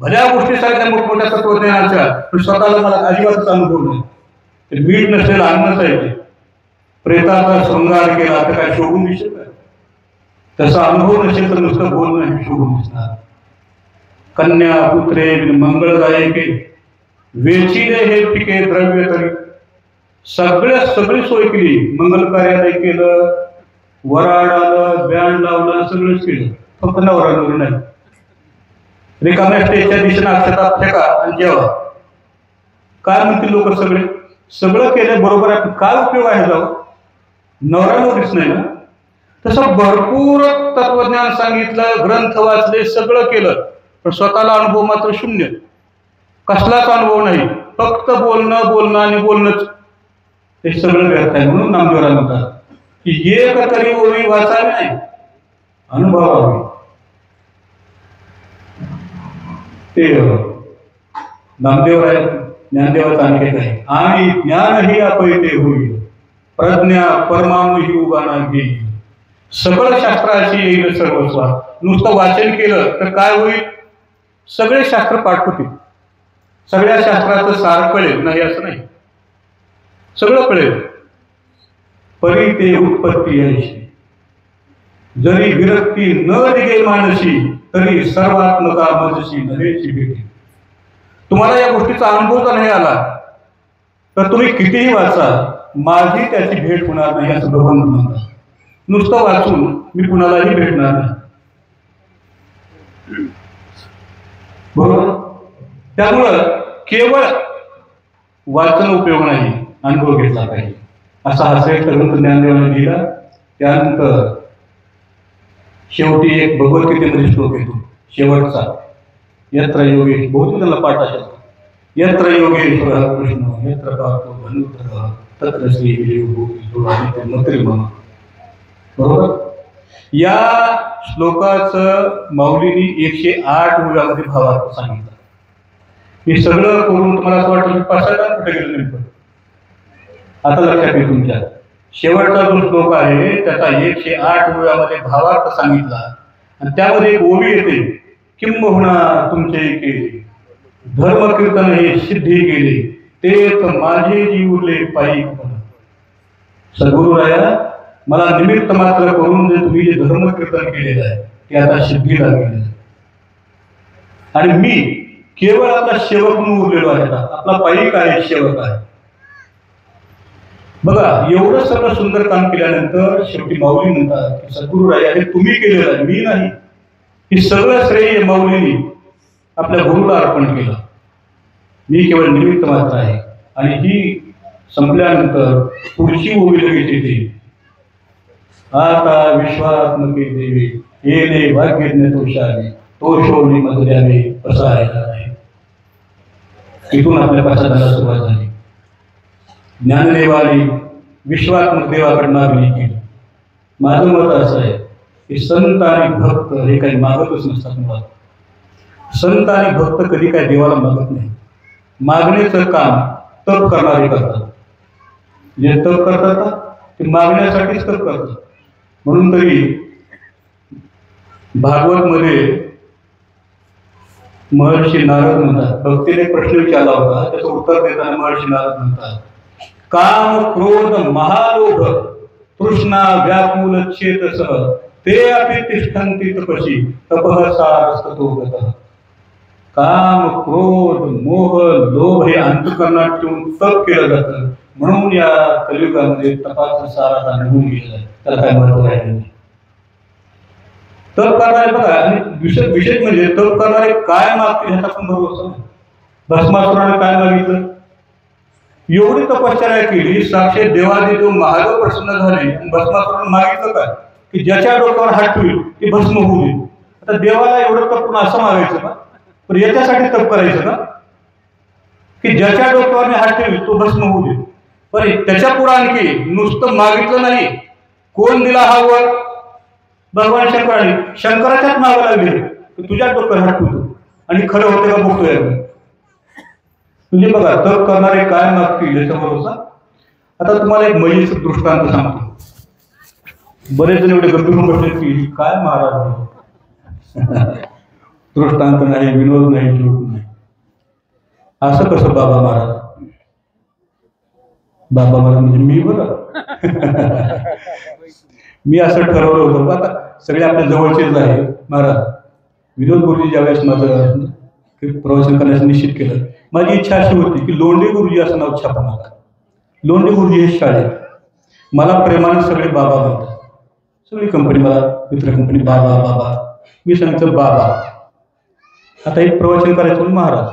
भल्या गोष्टी सांगितल्या मोठमोठ्या तत्वज्ञानाच्या, पण स्वतःला मला अजिबातच अनुभव नाही. ते मीठ नसेल अन्नच आहे ते. प्रेताचा शृंगार केला तर काय शोभून दिसेल काय? तसा अनुभव नसेल तर नुसतं बोलणं हे शोभून दिसणार. कन्या पुत्रे मंगळदायके वेचिले हे पिके द्रव्य तरी. सगळी सोय केली, मंगल कार्यालय केलं, वराड आलं, बँड लावलं, सगळंच केलं, फक्त नवरा नवरी नाही. रिकाम्या स्टेजच्या दिशेने अक्षता फेका आणि जेवा. काय म्हणतील लोक? सगळं केलं बरोबर आहे, काय उपयोग आहे? जाऊ नवरा नवरीच नाही ना. तसं भरपूर तत्वज्ञान सांगितलं, ग्रंथ वाचले, सगळं केलं, पण स्वतःला अनुभव मात्र शून्य. कसलाच अनुभव नाही, फक्त बोलणं आणि बोलणंच. हे सगळं व्यर्थ आहे. म्हणून नामदेवराय म्हणतात की एक तरी ओवी वाचावी नाही, अनुभवावी. ते नामदेवराय ज्ञानदेवाचा आणखी आहे. आणि ज्ञान ही अपैते होईल, प्रज्ञा परमाणू ही उगाना घेईल. सगळं शास्त्राची येईल सर्वस्वा. नुसतं वाचन केलं तर काय होईल? सगळे शास्त्र पाठ होतील, सगळ्या शास्त्राचं सार कळेल नाही असं नाही, सगळं कळेल. परी ते उत्पत्ती ऐशी जरी विरक्ती न दिगे मानसी, तरी सर्वात्मका मजशी नव्हेची भेटी. तुम्हाला या गोष्टीचा अनुभव जर नाही आला तर तुम्ही कितीही वाचा, माझी त्याची भेट होणार नाही असं भगवान म्हणतात. नुसतं वाचून मी कुणालाही भेटणार नाही, बरोबर. त्यामुळं केवळ वाचन उपयोग नाही, अनुभव घेतला पाहिजे. असा हा श्रेष्ठ ग्रंथ ज्ञानदेवाने लिहिला. त्यानंतर शेवटी एक भगवद्गीतेमध्ये श्लोक येतो शेवटचा, यत्र योगेश, बहुत त्याला पाठ असेल, यत्र योगेश्वर कृष्ण यत्र पार्थो धनुर्धरः तत्र श्री विजयो. बरोबर. या श्लोकाचं माऊलींनी 108 ओव्यामध्ये भावार्थ सांगितलं. हे सगळं करून तुम्हाला असं वाटतं की पासायला कुठे गेलं नेमकं? आता लक्षात येईल तुमच्या. शेवटचा जो श्लोक आहे त्याचा 108 ओव्यामध्ये भावार्थ सांगितला आणि त्यामध्ये एक ओवी येते, किंबहुना तुमचे केले धर्म कीर्तन हे सिद्धी गेले, तेच माझे जीव उरले पायी. सद्गुरुराया, मला निमित्त मात्र करून जे तुम्ही जे धर्म कीर्तन केलेलं आहे ते आता सिद्धीला गेलेलं आहे आणि मी केवळ आपला सेवक म्हणून उरलेलो आहे. आपला पायिक आहे, सेवक आहे. बघा, एवढं सगळं सुंदर काम केल्यानंतर शेवटी माऊली म्हणतात की सद्गुरुराया हे तुम्ही केलेलं आहे, मी नाही. हे सगळं श्रेय माऊलींनी आपल्या गुरुला अर्पण केलं, मी केवळ निमित्त मात्र आहे. आणि ही संपल्यानंतर पुढची ओवी लगेच येते, आता विश्वात्मके देवी येणे भाग्यज्ञ तोषावे, तो शोणी मत द्यावे असा आहे. इथून आपल्या पासाला सुरुवात झाली. ज्ञानदेवाने विश्वात्मक देवाकडे मागणी केली. माझं मत असं आहे की संत आणि भक्त हे काही मागतच नसतात. मुळात संत आणि भक्त कधी काही देवाला मागत नाही. मागण्याचं काम तप करणारे करतात. जे तप करतात ते मागण्यासाठीच तप करतात. म्हणून तरी भागवत मध्ये महर्षी नारद म्हणतात, भक्तीने प्रश्न विचारला होता, त्याचं उत्तर देताना महर्षी नारद म्हणतात, काम क्रोध महालोभ तृष्णा व्याकुल चेतसः ते अपि तिष्ठन्ति तपसि तपः सारस्ततो गतः. काम क्रोध मोह लोभ हे अंतःकरणात ठेवून तप केलं जातं. म्हणून या कलियुगामध्ये तपाचा सारा निघून गेलेला आहे. त्याला काय महत्व आहे? तप करणारे बघा, आणि विशेष म्हणजे तप करणारे काय मागतील ह्याचा पण भरोसा नाही. भस्मासुराने काय मागितलं? एवढी तपश्चर्या केली, साक्षात देवादेव महादेव प्रसन्न झाले आणि भस्मासुराने मागितलं काय की ज्याच्या डोक्यावर हात ठेवेल ते भस्म होऊ दे. आता देवाला एवढं तप करून असं मागायचं का? पण याच्यासाठी तप करायचं का की ज्याच्या डोक्यावर हात ठेवेल तो भस्म होऊ दे? पण त्याच्या पुढे आणखी नुसतं मागितलं नाही, कोण दिला हा वर? भगवान शंकराने. शंकराच्याच नावं लागले तुझ्या डोक्यात हात ठेवतो आणि खरं होतं का बघतोय. म्हणजे बघा, तप करणारे काय मागतील याचा भरोसा. आता तुम्हाला एक मजेचं दृष्टांत सांगतो. बरेच जण एवढे गंभीर बसले की काय महाराज, दृष्टांत नाही, विनोद नाही, जोक नाही. असं कसं बाबा महाराज? बाबा महाराज म्हणजे मी बरं. मी असं ठरवलं होतं. आता सगळे आपल्या जवळचेच आहे महाराज. विनोद गुरुजी ज्यावेळेस माझं प्रवचन करण्याचं निश्चित केलं, माझी इच्छा अशी होती की लोंढे गुरुजी असं नाव छापा मला. लोंढे गुरुजी हे शाळेत मला प्रेमाने सगळे बाबा म्हणतात. सगळी कंपनी मला, मित्र कंपनी, बाबा बाबा. मी सांगितलं बाबा. आता एक प्रवचन करायचं म्हणून महाराज.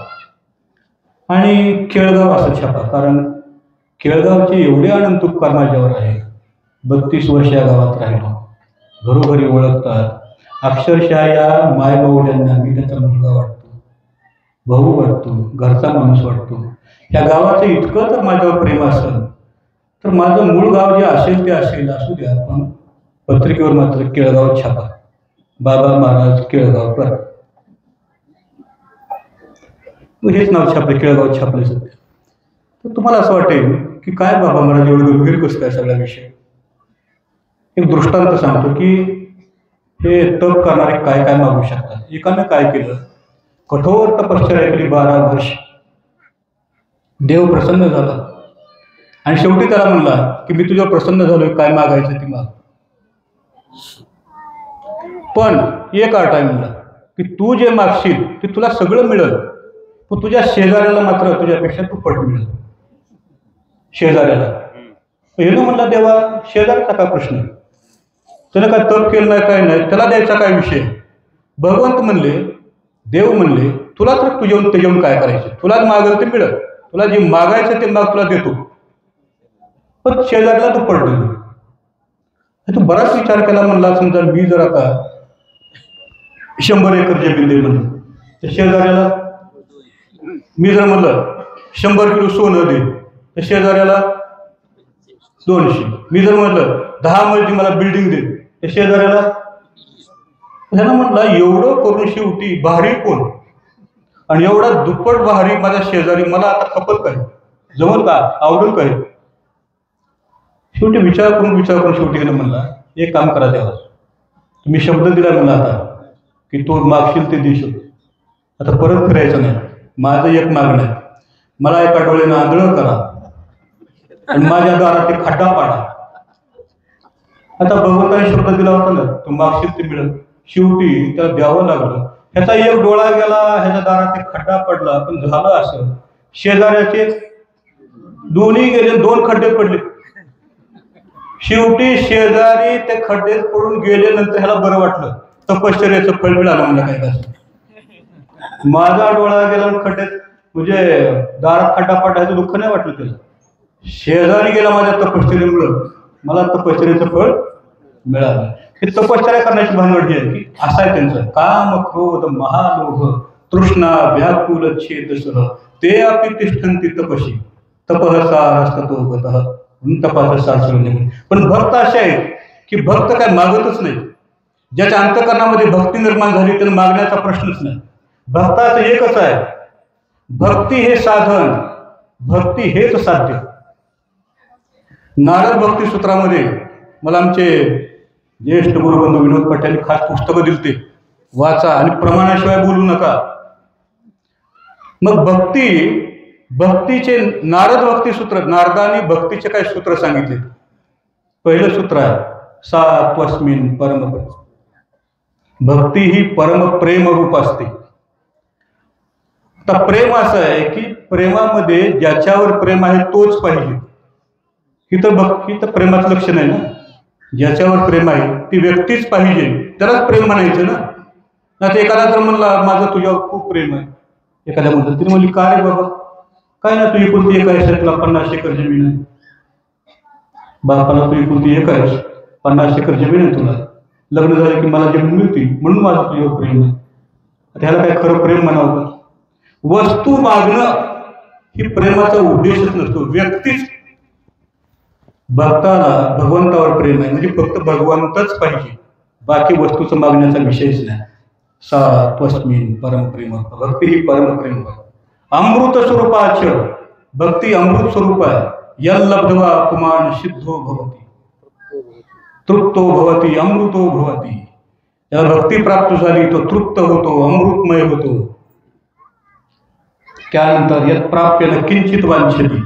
आणि केळगाव असं छापा, कारण केळगावचे एवढे अनंत उपकार माझ्यावर आहे. 32 वर्ष या गावात राहिलो, घरोघरी ओळखतात. अक्षरशः या मायबावड्यांना मी त्याचा मुलगा वाटतो, भाऊ वाटतो, घरचा माणूस वाटतो. या गावाचं इतकं तर माझ्यावर प्रेम असेल तर माझं मूळ गाव जे असेल ते असेल, असू द्या, पण पत्रिकेवर मात्र केळगाव छापा, बाबा महाराज केळगावकर. हेच नाव छापले, केळगाव छापले सध्या. तर तुम्हाला असं वाटेल की काय बाबा महाराज एवढं गंभीर कसं काय सगळा विषय. एक दृष्टांत सांगतो की हे तप करणारे काय काय मागू शकतात. एकाने काय केलं, कठोर तपश्चर्या केली 12 वर्ष. देव प्रसन्न झाला आणि शेवटी त्याला म्हणला की मी तुझ्यावर प्रसन्न झालोय, काय मागायचं ते माग. पण एक अट आहे म्हणला की तू जे मागशील ते तुला सगळं मिळेल, पण तुझ्या शेजाऱ्याला मात्र तुझ्यापेक्षा दुप्पट मिळेल. शेजाऱ्याला. हे म्हणला देवा, शेजाऱ्याचा काय प्रश्न, त्यानं काय तप केलं नाही, काय नाही, त्याला द्यायचा काय विषय. भगवंत म्हणले, देव म्हणले, तुला तर तुझ्याहून त्याच्याहून काय करायचं, तुला मागेल ते मिळेल, तुला जे मागायचं ते माग तुला देतो, पण शेजाऱ्याला दुप्पट देतो. तू बराच विचार केला. म्हणला समजा मी जर आता 100 एकर जमीन दे म्हणलं, तर शेजाऱ्याला मी जर म्हणलं 100 किलो सोनं दे, तर शेजाऱ्याला 200. मी जर म्हटलं 10 मजली मला बिल्डिंग दे, तर शेजाऱ्याला. ह्यानं म्हणला एवढं करून शेवटी बहारी कोण, आणि एवढा दुप्पट बहारी माझ्या शेजारी, मला आता खपत काय, जमल का, आवडेल काय. शेवटी विचार करून शेवटी ह्यानं म्हणला एक काम करा देवा, तुम्ही शब्द दिला मला आता की तो मागशील ते देशील, आता परत फिरायचं नाही. माझं एक मागणं आहे, मला एका डोळ्यानं आंधळं करा आणि माझ्या दारात ते खड्डा पाडा. आता भगवंताने शब्द दिला होता ना, तू मागशील ते मिळेल. शेवटी त्याला द्यावं लागलं. ह्याचा एक डोळा गेला, ह्याच्या दारात एक खड्डा पडला. पण झालं असं, शेजाऱ्याचे दोन्ही गेले, 2 खड्डे पडले. शेवटी शेजारी ते खड्डे पडून गेल्यानंतर ह्याला बरं वाटलं, तपश्चर्याचं फळ मिळालं. मला काय कसं, माझा डोळा गेला खड्ड्यात, म्हणजे दारात खड्डा पडल्याचं दुःख नाही वाटलं त्याला. शेजारी गेला माझ्या तपश्चर्यामुळं, मला तपश्चर्याचं फळ मिळालं. हे तपश्चर्या करण्याची भानगड जी आहे की असं आहे त्यांचं. काम क्रोध महालोभ तृष्णा व्याकुल छेद सह ते अपि तिष्ठन्ति तपशी तपःसारस्ततो गतः. तपाचं सासर. पण भक्त असे आहेत की भक्त काय मागतच नाही. ज्याच्या अंतःकरणामध्ये भक्ती निर्माण झाली त्याला मागण्याचा प्रश्नच नाही. भक्ताचं एकच आहे, भक्ती हे साधन, भक्ती हेच साध्य. नारद भक्ती सूत्रामध्ये मला आमचे ज्येष्ठ गुरुबंधू विनोद पाटील खास पुस्तकं दिलते, वाचा आणि प्रमाणाशिवाय बोलू नका. मग भक्तीचे नारद भक्ती सूत्र, नारदाने भक्तीचे काय सूत्र सांगितले. पहिलं सूत्र आहे सात्वस्मिन् परम. भक्ती ही परम प्रेम रूप असते. तर प्रेम असं आहे की प्रेमामध्ये ज्याच्यावर प्रेम आहे तोच पाहिजे. इथं भक्ती तर प्रेमाचं लक्षण आहे ना, ज्याच्यावर प्रेम आहे ती व्यक्तीच पाहिजे, त्यालाच प्रेम म्हणायचं ना. नाही एखादा जर म्हणला माझं तुझ्यावर खूप प्रेम आहे, एखाद्या म्हणतात तिने म्हणली काय रे बाबा, काय ना तुझी कोणती एक आहे, तुला 50 एकर जमीन आहे, बापाला तुझी कोणती एक आहे, 50 एकर जमीन आहे, तुला लग्न झालं की मला जमीन मिळते म्हणून माझं तुझ्यावर प्रेम आहे. त्याला काय खरं प्रेम म्हणावं का? वस्तू मागणं ही प्रेमाचा उद्देशच नसतो, व्यक्तीच भक्ताला भगवंतावर प्रेम आहे म्हणजे फक्त भगवंतच पाहिजे, बाकी वस्तूचं मागण्याचा विषयच नाही. सा त्वस्मिन् परमप्रेम, भक्ती ही परमप्रेम. अमृत स्वरूपाच भक्ती अमृत स्वरूप आहे. यल्लब्ध्वा पुमान सिद्धो भवती, तृप्तो भवती अमृतो भवती. त्याला भक्ती प्राप्त झाली तो तृप्त होतो, अमृतमय होतो. त्यानंतर यत् प्राप्य न किंचित वांछति,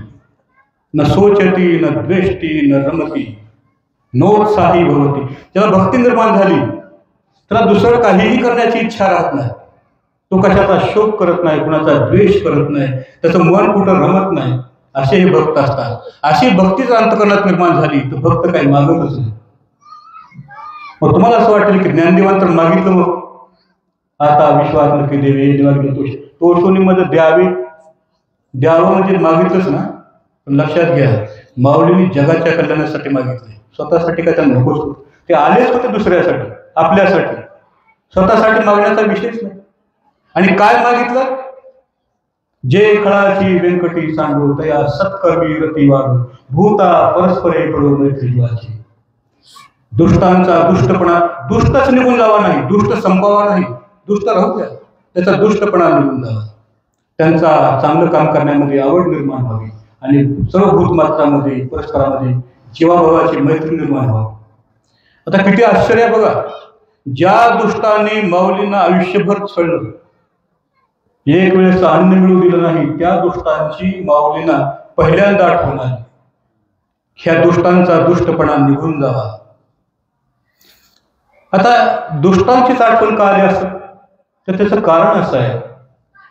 न शोचती न द्वेष्टी न रमती, नोत्साही भवती. त्याला भक्ती निर्माण झाली त्याला दुसरं काहीही करण्याची इच्छा राहत नाही. तो कशाचा शोक करत नाही, कुणाचा द्वेष करत नाही, त्याचं मन कुठं रमत नाही. असे हे भक्त असतात. अशी भक्तीच अंतकरणात निर्माण झाली तर भक्त काही मागतच नाही. मग तुम्हाला असं वाटेल की ज्ञानदेवांतर मागितलं, मग आता विश्वास नक्की देवे मागितलं तो शोनीमध्ये द्यावं म्हणजे मागितलंच ना. पण लक्षात घ्या, माऊलींनी जगाच्या कल्याणासाठी मागितले, स्वतःसाठी काय त्यांना नकोच. ते आलेच होते दुसऱ्यासाठी, आपल्यासाठी. स्वतःसाठी मागण्याचा विषयच नाही. आणि काय मागितलं, जे खळाची व्यंकटी सांगू तया सत्कर्मी रती वाढू, भूता परस्परे पडू मैत्री जीवाची. दुष्टांचा दुष्टपणा, दुष्टच निघून जावा नाही, दुष्ट संपवा नाही, दुष्ट राहू द्या, त्याचा दुष्टपणा निघून जावा. त्यांचा चांगलं काम करण्यामध्ये आवड निर्माण व्हावी आणि सर्व भूतमात्रामध्ये परस्परामध्ये जीवाभावाची मैत्री निर्माण व्हावी. आता किती आश्चर्य बघा, ज्या दुष्टांनी माऊलींना आयुष्यभर छळलं, एक वेळेस अन्न मिळू दिलं नाही, त्या दुष्टांची माऊलींना पहिल्यांदा आठवण आली. ह्या दुष्टांचा दुष्टपणा निघून जावा. आता दुष्टांचीच आठवण का आली असं, तर त्याचं कारण असं आहे,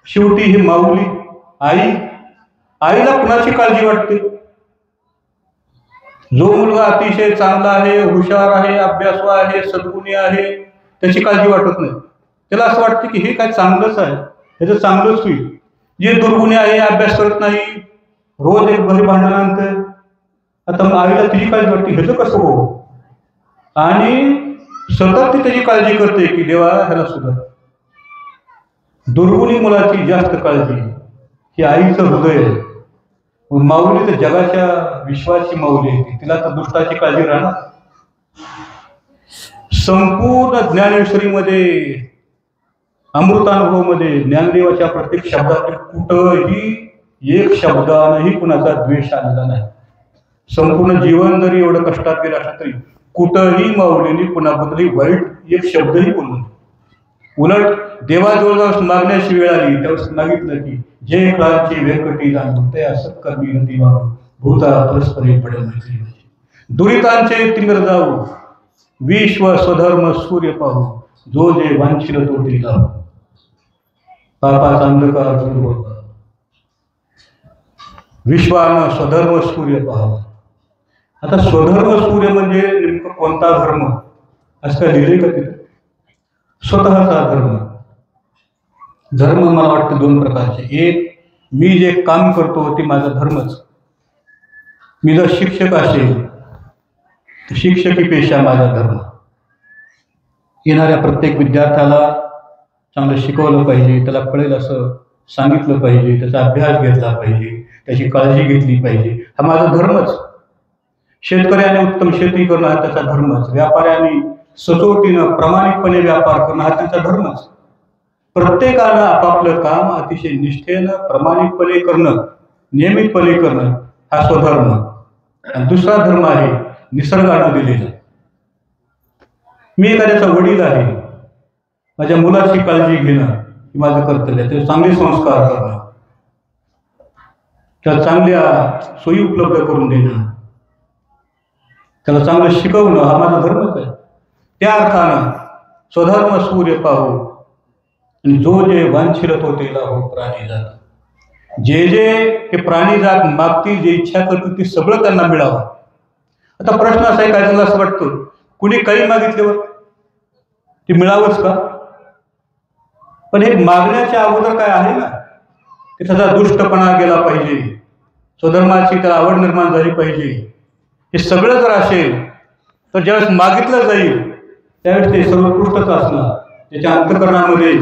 शेवटी ही माऊली आईला कुणाची काळजी वाटते. जो मुलगा अतिशय चांगला आहे, हुशार आहे, अभ्यासू आहे, सद्गुणी आहे, त्याची काळजी वाटत नाही. त्याला असं वाटतं की हे काय चांगलंच आहे, ह्याचं चांगलंच होईल. जे दुर्गुणी आहे, अभ्यास करत नाही, रोज एक घरी भांडणानंतर, आता आईला तिची काळजी वाटते ह्याचं कसं हो, आणि सतत ती त्याची काळजी करते की देवा ह्याला सुद्धा. दुर्गुणी मुलाची जास्त काळजी ही आईचं हृदय आहे. माऊली तर जगाच्या विश्वाची माऊली आहे, तिला तर दुष्टाची काळजी राहणार. संपूर्ण ज्ञानेश्वरीमध्ये, अमृतानुभवमध्ये ज्ञानदेवाच्या प्रत्येक शब्दात कुठंही एक शब्दानंही कुणाचा द्वेष आलेला नाही. संपूर्ण जीवन जरी एवढं कष्टात गेलं असलं तरी कुठंही माऊलींनी कुणाबद्दलही वाईट एक शब्दही बोललो. उलट देवाजवळ मागण्याची वेळ आली त्यावेळेस मागितलं की जे काळाची व्यंकटी जाणतो ते असत कर्मी रती वाहू, भूता परस्परे पडे मैत्री. दुरितांचे तिमिर जाऊ, विश्व स्वधर्म सूर्य पाहू, जो जे वांछिल तो ते लावू. पापाचा अंधकार दूर होता, विश्वानं स्वधर्म सूर्य पाहावा. आता स्वधर्म सूर्य म्हणजे नेमकं कोणता धर्म असं काय लिहिले का तिथे? स्वतःचा धर्म. धर्म मला वाटतं दोन प्रकारचे. एक, मी जे काम करतो ते माझा धर्मच. मी जर शिक्षक असेल तर शिक्षकी पेशा माझा धर्म. येणाऱ्या प्रत्येक विद्यार्थ्याला चांगलं शिकवलं पाहिजे, त्याला कळेल असं सांगितलं पाहिजे, त्याचा अभ्यास घेतला पाहिजे, त्याची काळजी घेतली पाहिजे, हा माझा धर्मच. शेतकऱ्याने उत्तम शेती करणं हा त्याचा धर्मच. व्यापाऱ्यांनी सचोटीनं प्रामाणिकपणे व्यापार करणं हा त्यांचा धर्मच. प्रत्येकानं आपापलं काम अतिशय निष्ठेनं प्रामाणिकपणे करणं, नियमितपणे करणं हा स्वधर्म. आणि दुसरा धर्म आहे निसर्गानं दिलेला. मी एखाद्याचा वडील आहे, माझ्या मुलाची काळजी घेणं ही माझं कर्तव्य आहे. त्याचे चांगले संस्कार करणं, त्याला चांगल्या सोयी उपलब्ध करून देणं, त्याला चांगलं शिकवणं हा माझा धर्मच आहे. त्या अर्थानं स्वधर्म सूर्य पाहू आणि जो जे वांछिल तो ते लाभो प्राणी जात. जे जे हे प्राणी जात मागतील, जे इच्छा करतील ते सगळं त्यांना मिळावं. आता प्रश्न असा आहे, काय त्यांना असं वाटतं कुणी काही मागितल्यावर ते मिळावंच का? पण हे मागण्याच्या अगोदर काय आहे ना, की त्याचा दुष्टपणा गेला पाहिजे, स्वधर्माची त्याला आवड निर्माण झाली पाहिजे. हे सगळं जर असेल तर ज्यावेळेस मागितलं जाईल त्यावेळेस ते सर्वोत्कृष्टच असणार. त्याच्या अंतःकरणामध्ये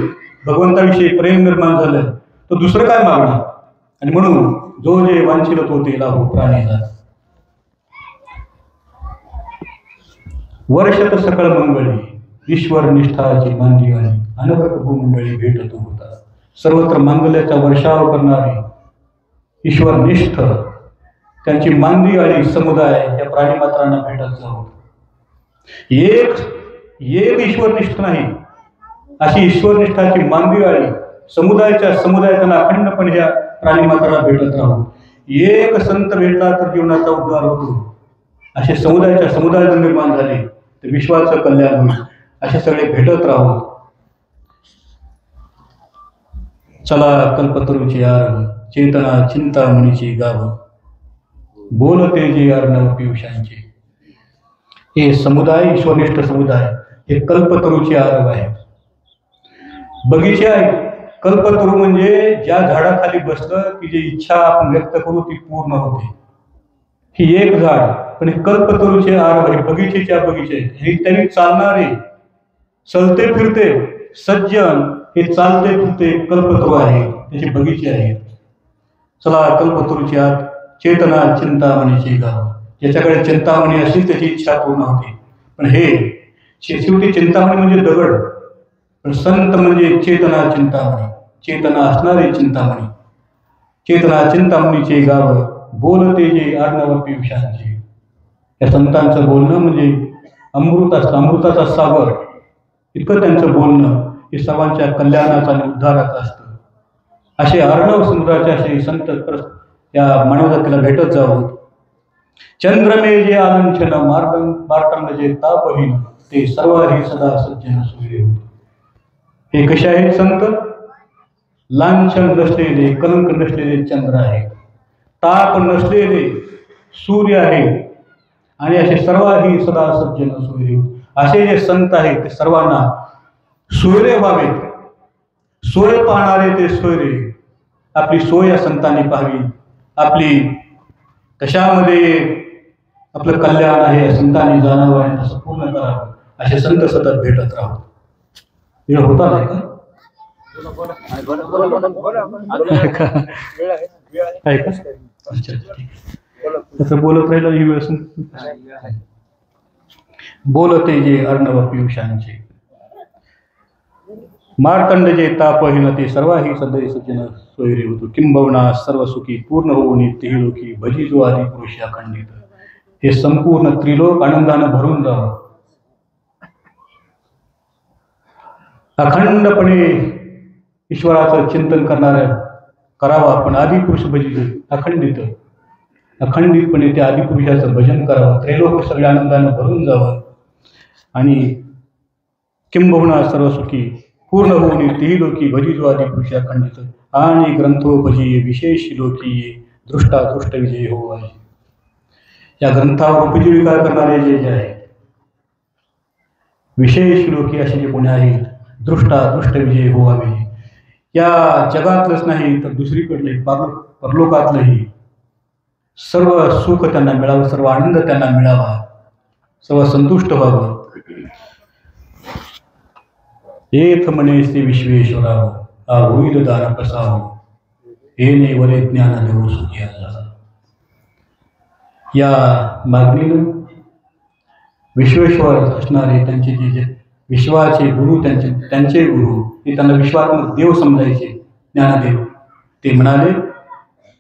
भगवंताविषयी प्रेम निर्माण झालं तर दुसरं काय मागणार. आणि म्हणून जो जे वांछिल तो ते लाभो प्राणी जात. वर्षत सकळ मंगळी ईश्वर निष्ठाची मांदी आणि अनवरत भूमंडळी भेटत होता. सर्वत्र मांगल्याचा वर्षाव करणारी ईश्वर निष्ठ त्यांची मांदी आणि समुदाय या प्राणीमात्रांना भेटत जाऊ. एक ईश्वरनिष्ठ नाही अशी ईश्वरनिष्ठाची मांदी आणि समुदाय त्यांना अखंडपणे या प्राणीमात्राला भेटत राहू. एक संत भेटला तर जीवनाचा उद्धार होतो. असे समुदाय निर्माण झाले तर विश्वाचं कल्याण होईल. असे सगळे भेटत राहू. चला कल्पतरूची आरव चेतना चिंतामणीची गाव बोलते जे अर्णव पियुषांचे. हे समुदाय ईश्वरनिष्ठ समुदाय हे कल्पतरूची आरव आहे. बगीचे आहे. कल्पतरू म्हणजे ज्या झाडाखाली बसलं की जी इच्छा आपण व्यक्त करू ती पूर्ण होते. ही एक झाड पण हे कल्पतरूचे आरव हे बगीचे हे त्यांनी चालणारे चलते फिरते सज्जन हे चालते फिरते कल्पतरू आहे. त्याचे बगीचे आहेत. चला कल्पतरूची आत चेतना चिंतामणीची गाव. ज्याच्याकडे चिंतामणी असेल त्याची इच्छा पूर्ण होते. पण हे शेवटी चिंतामणी म्हणजे दगड पण संत म्हणजे चेतना चिंतामणी. चेतना असणारे चिंतामणी. चेतना चिंतामणीचे गाव बोलते जे अर्णव पियुषांचे. या संतांचं बोलणं म्हणजे अमृताचा सागर इतकं त्यांचं बोलणं हे सर्वांच्या कल्याणाचं आणि उद्धाराचं असतं. असे अर्णव समुद्राचे असे संत या मानवजातीला भेटत जावं. चंद्रमे जे आलंछन मार्तंड जे तापहीन ते सर्वाही सदा सज्जन सूर्य होते. हे कसे आहेत संत? लांछन नसलेले कलंक नसलेले चंद्र आहे. ताप नसलेले सूर्य आहे. आणि असे सर्वाही सदा सज्जन सूर्य. असे जे संत आहेत ते सर्वांना सोयरे व्हावेत. सोय पाहणारे ते सोयरे. आपली सोय या संतांनी पाहावी. आपली कशामध्ये आपलं कल्याण आहे संतांनी जाणावं आहे तसं पूर्ण करावं. असे संत सतत भेटत राहू. हे होता नाही का? अच्छा बोलत राहिलं ही वेळ. बोलते जे अर्णव पियुषांचे मार्तंड जे तापहीन ते सर्वाही सदैव सज्जन सोयरे होतो. किंबवना सर्व सुखी पूर्ण होऊन तेही लोकी भजी जो आदि पुरुष अखंडित. हे संपूर्ण त्रिलोक आनंदानं भरून जावं. अखंडपणे ईश्वराचं चिंतन करावं. पण आदिपुरुष भजी अखंडितपणे त्या आदिपुरुषाचं भजन करावं. त्रैलोक सगळ्या आनंदानं भरून जावं. आणि किंबहुना सर्व सुखी पूर्ण होऊन तेही लोकी भजी जो आदिपुरुष अखंडित. आणि ग्रंथो भजी विशेष लोकी दृष्ट विजय हो आहे. या ग्रंथावर उपजीविका करणारे जे आहेत विशेष लोकी असे जे कोणी आहेत दृष्ट विजय हो हवे. या जगातलंच नाही तर दुसरीकडले परलोकातलंही सर्व सुख त्यांना मिळावं. सर्व आनंद त्यांना मिळावा. सर्व संतुष्ट व्हावं. एथ म्हणे श्री विश्वेश्वराव हा होईल दान कसावं. हे ने वरे ज्ञान देऊ सुखी झाला. या मागणीनं विश्वेश्वर असणारे त्यांचे जे विश्वाचे गुरु त्यांचे गुरु ते त्यांना विश्वात्मक देव समजायचे ज्ञानदेव. ते म्हणाले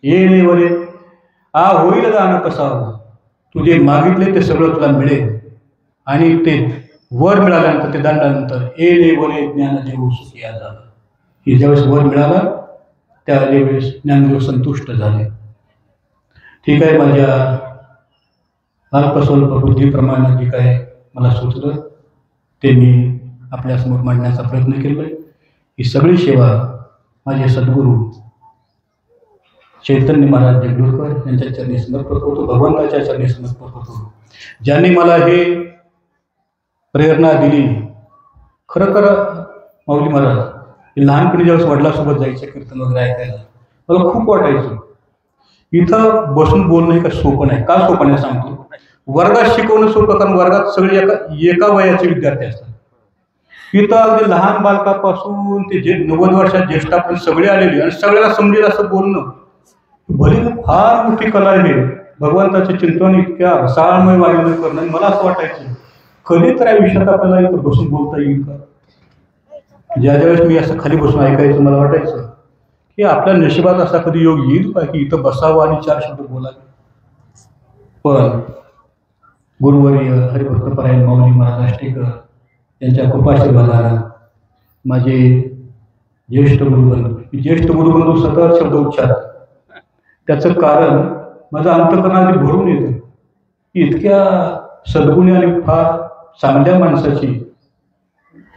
ये ने वरे आ होईल दान कसावं. तुझे मागितले ते सगळं तुला मिळेल. आणि ते वर मिळाल्यानंतर ते दांडानंतर ए ने वरे ज्ञानदेव सुखी झाला. हे ज्यावेळेस वर मिळाला त्यावेळेस ज्ञानदेव संतुष्ट झाले. ठीक आहे. माझ्या अल्पस्वल्प बुद्धीप्रमाणे जे काय मला सुचलं ते मी आपल्यासमोर मांडण्याचा प्रयत्न केला आहे. ही सगळी सेवा माझे सद्गुरू चैतन्य महाराज देगलूरकर यांच्या चरणी समर्पित होतो. भगवंताच्या चरणी समर्पित होतो. ज्यांनी मला हे प्रेरणा दिली. खरं तर माऊली महाराज हे लहानपणी ज्यावेळेस वडिलांसोबत जायचं कीर्तन वगैरे ऐकायला मला खूप वाटायचं इथं बसून बोलणं हे का सोपं नाही. का सोपं नाही सांगतो. वर्गात शिकवणं सोपं कारण वर्गात सगळे एका वयाचे विद्यार्थी असतात. इथं अगदी लहान बालकापासून ते 90 वर्षात ज्येष्ठापर्यंत सगळे आलेले आणि सगळ्यांना समजेल असं बोलणं भले फार मोठी कला आहे. भगवंताचे चिंतन इतक्या रसाळमय वागणं करणं. मला असं वाटायचं कधी तर आयुष्यात आपल्याला इथं बसून बोलता येईल का? ज्या ज्यावेळेस मी असं खाली बसून ऐकायचं मला वाटायचं की आपल्या नशिबात असा कधी योग येईल का की इथं बसावं आणि 4 शब्द बोलावे. पण गुरुवर्य हरिभक्तपरायण माऊली महाराज आष्टेकर यांच्या कृपाशीर्वादानं माझे ज्येष्ठ गुरुबंधू, ज्येष्ठ गुरुबंधू सतत शब्द उच्चार, त्याचं कारण माझं अंतःकरणात भरून येतं की इतक्या सद्गुणी आणि फार चांगल्या माणसाची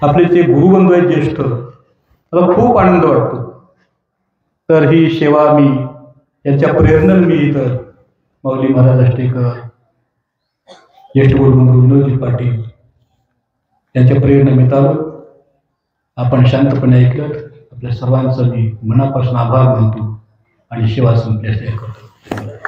आपले जे गुरुबंधू आहेत ज्येष्ठ, मला खूप आनंद वाटतो. तर ही सेवा मी यांच्या प्रेरणेने मी इथं माऊली महाराज आष्टेकर, ज्येष्ठ गुरुबंधू विनोदजी पाटील यांच्या प्रेरणेने आलो. आपण शांतपणे ऐकलं. आपल्या सर्वांचं मी मनापासून आभार मानतो आणि सेवा संपल्यास करतो.